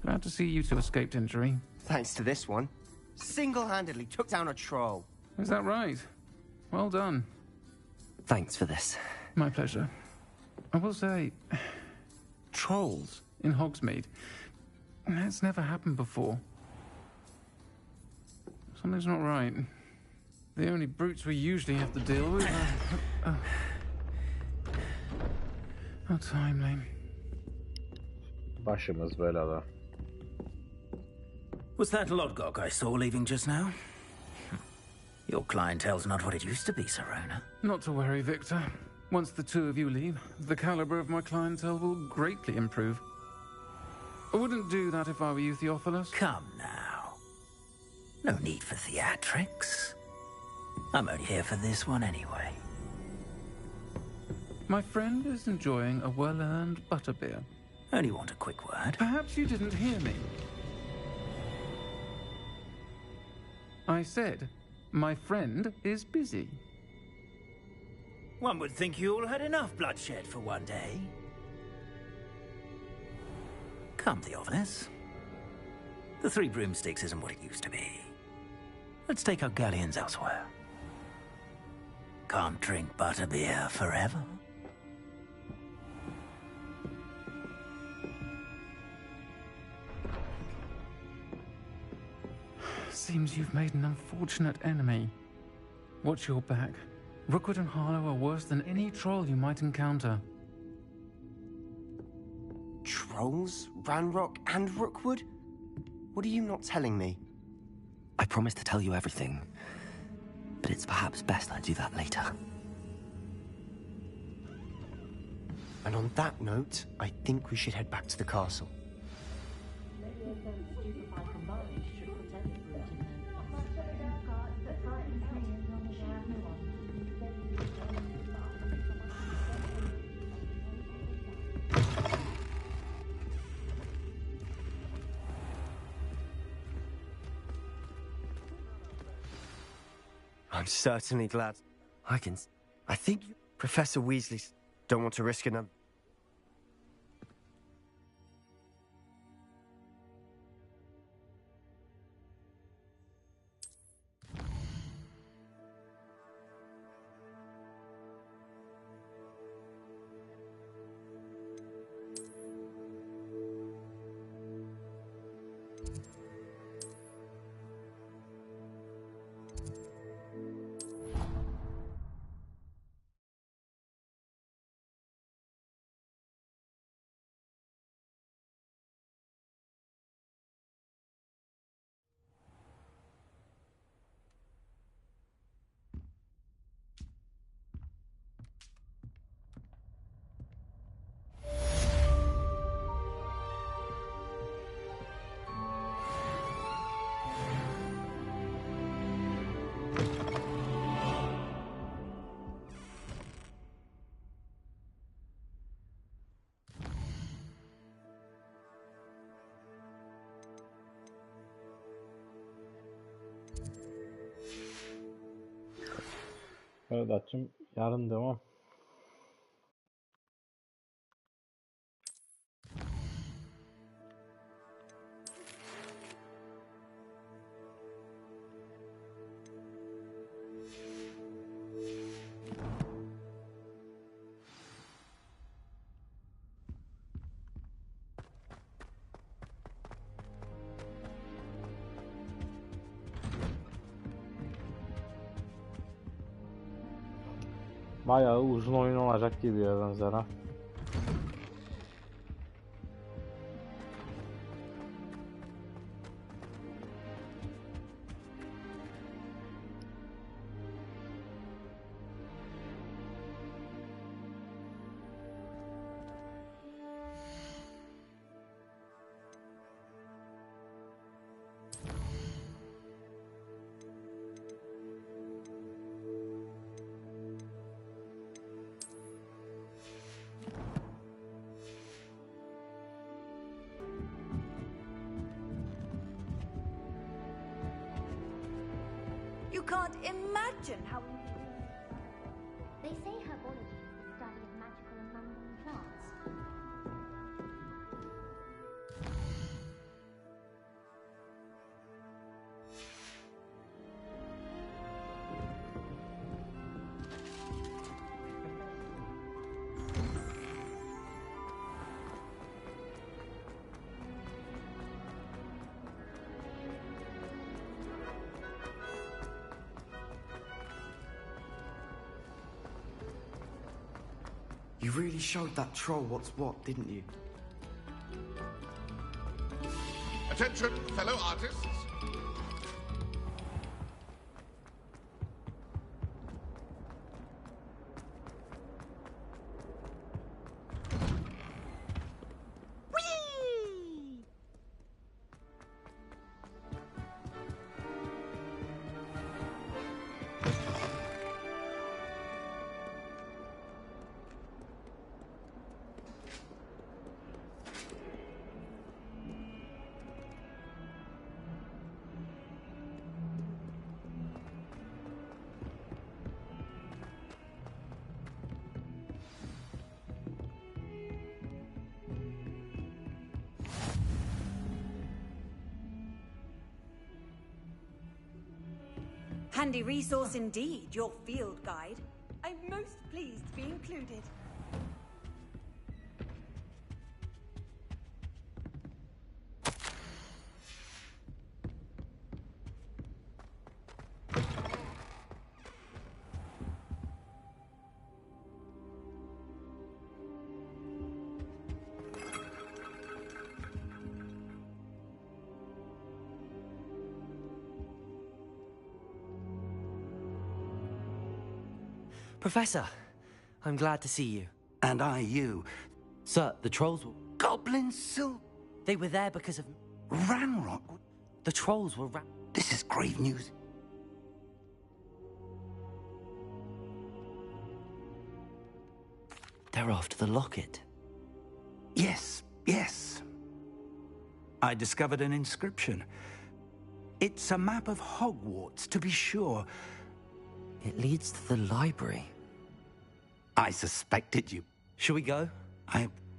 Glad to see you two escaped injury. Thanks to this one. Single-handedly took down a troll. Is that right? Well done. Thanks for this. My pleasure. I will say, trolls in Hogsmeade. That's never happened before. Something's not right. The only brutes we usually have to deal with are... How timely. Başımız belada. Was that Lodgok I saw leaving just now? Your clientele's not what it used to be, Sirona. Not to worry, Victor. Once the two of you leave, the caliber of my clientele will greatly improve. I wouldn't do that if I were you, Theophilus. Come now. No need for theatrics. I'm only here for this one anyway. My friend is enjoying a well-earned butterbeer. Only want a quick word. Perhaps you didn't hear me. I said, my friend is busy. One would think you all had enough bloodshed for one day. Come, Theophilus. The Three Broomsticks isn't what it used to be. Let's take our galleons elsewhere. Can't drink butterbeer forever. Seems you've made an unfortunate enemy. Watch your back. Rookwood and Harlow are worse than any troll you might encounter. Trolls? Ranrock and Rookwood? What are you not telling me? I promised to tell you everything, but it's perhaps best I do that later. And on that note, I think we should head back to the castle. I'm certainly glad. I think Professor Weasley don't want to risk another. Evet açım yarın devam. Bayağı uzun oyun olacak gibi ya benzer ha. You can't imagine how... They say herbology is the study of magical and mundane plants. You really showed that troll what's what, didn't you? Attention, fellow artists. Handy resource indeed, your field guide. I'm most pleased to be included. Professor, I'm glad to see you. And I you. Sir, the trolls were... Goblins still... They were there because of... Ranrock? The trolls were This is grave news. They're after the locket. Yes, yes. I discovered an inscription. It's a map of Hogwarts, to be sure. It leads to the library. I suspected you. Shall we go?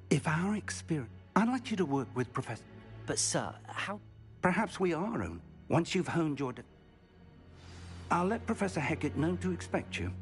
If our experience... I'd like you to work with Professor... But, sir, how... Perhaps we are, Owen. Once you've honed your... I'll let Professor Hecat know to expect you.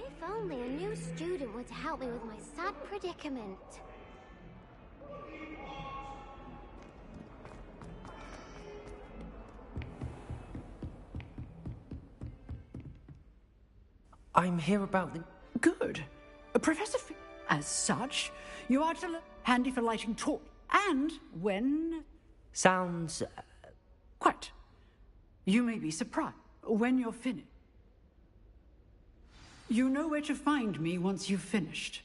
If only a new student were to help me with my sad predicament. I'm here about the... Good. Professor as such, you are to handy for lighting torch. And when... Sounds... Quite. You may be surprised when you're finished. You know where to find me once you've finished.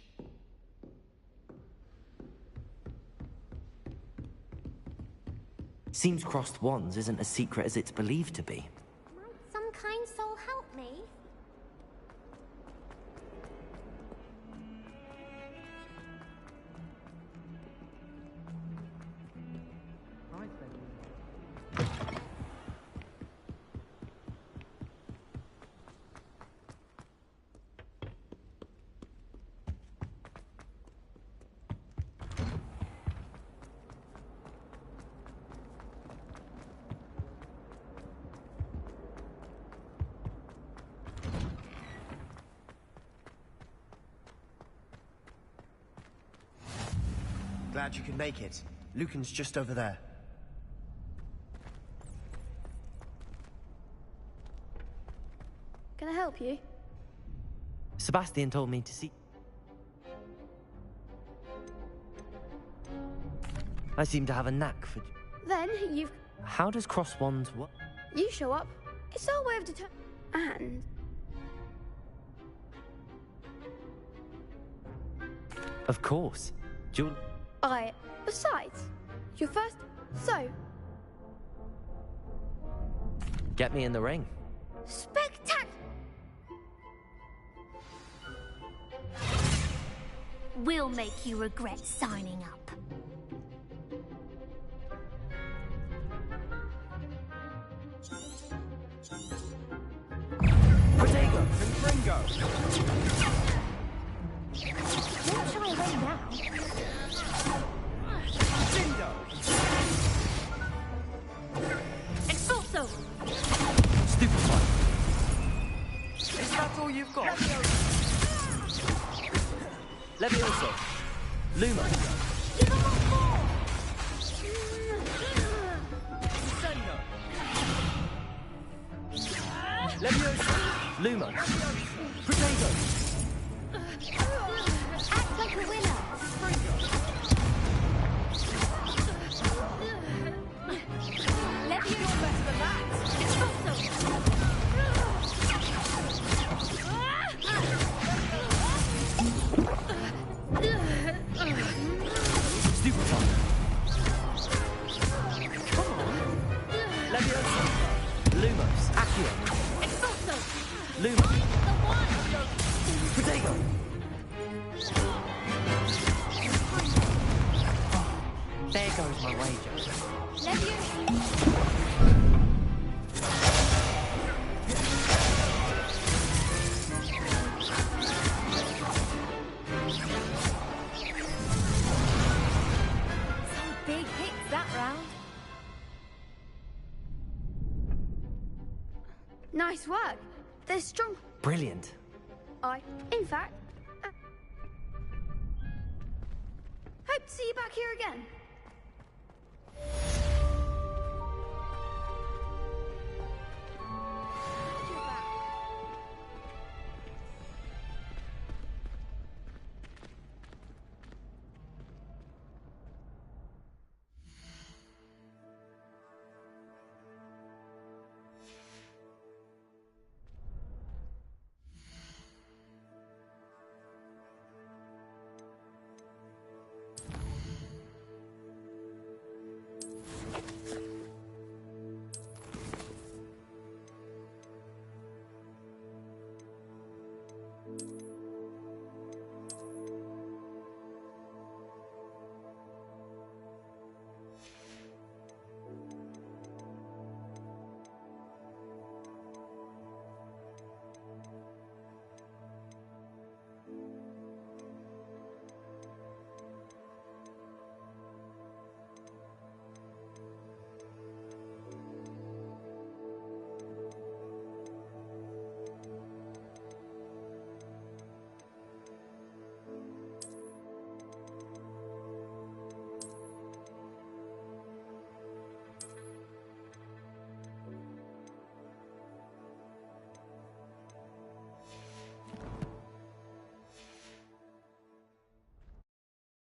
Seems crossed wands isn't as secret as it's believed to be. Might some kind soul help me? Glad you could make it. Lucan's just over there. Can I help you? Sebastian told me to see... I seem to have a knack for... Then you've... How does cross wands work? You show up. It's our way of And... Of course. Besides, you're first... So... Get me in the ring. Spectac... We'll make you regret signing up. Protego and Fringo. What shall I win now? Dindo. Exorso! Stupefy. Is that all you've got? Levioso. Luma. Give them more! Sendo. Leviosa. Lumos. Potato. Act like a winner. Leviosa. Better than that. Stupefy. Come on. Leviosa. Lumos. Accio. Expulso. Lumos. The one. Potato. There goes my wager. Some big hits that round. Nice work. They're strong. Brilliant. In fact, hope to see you back here again.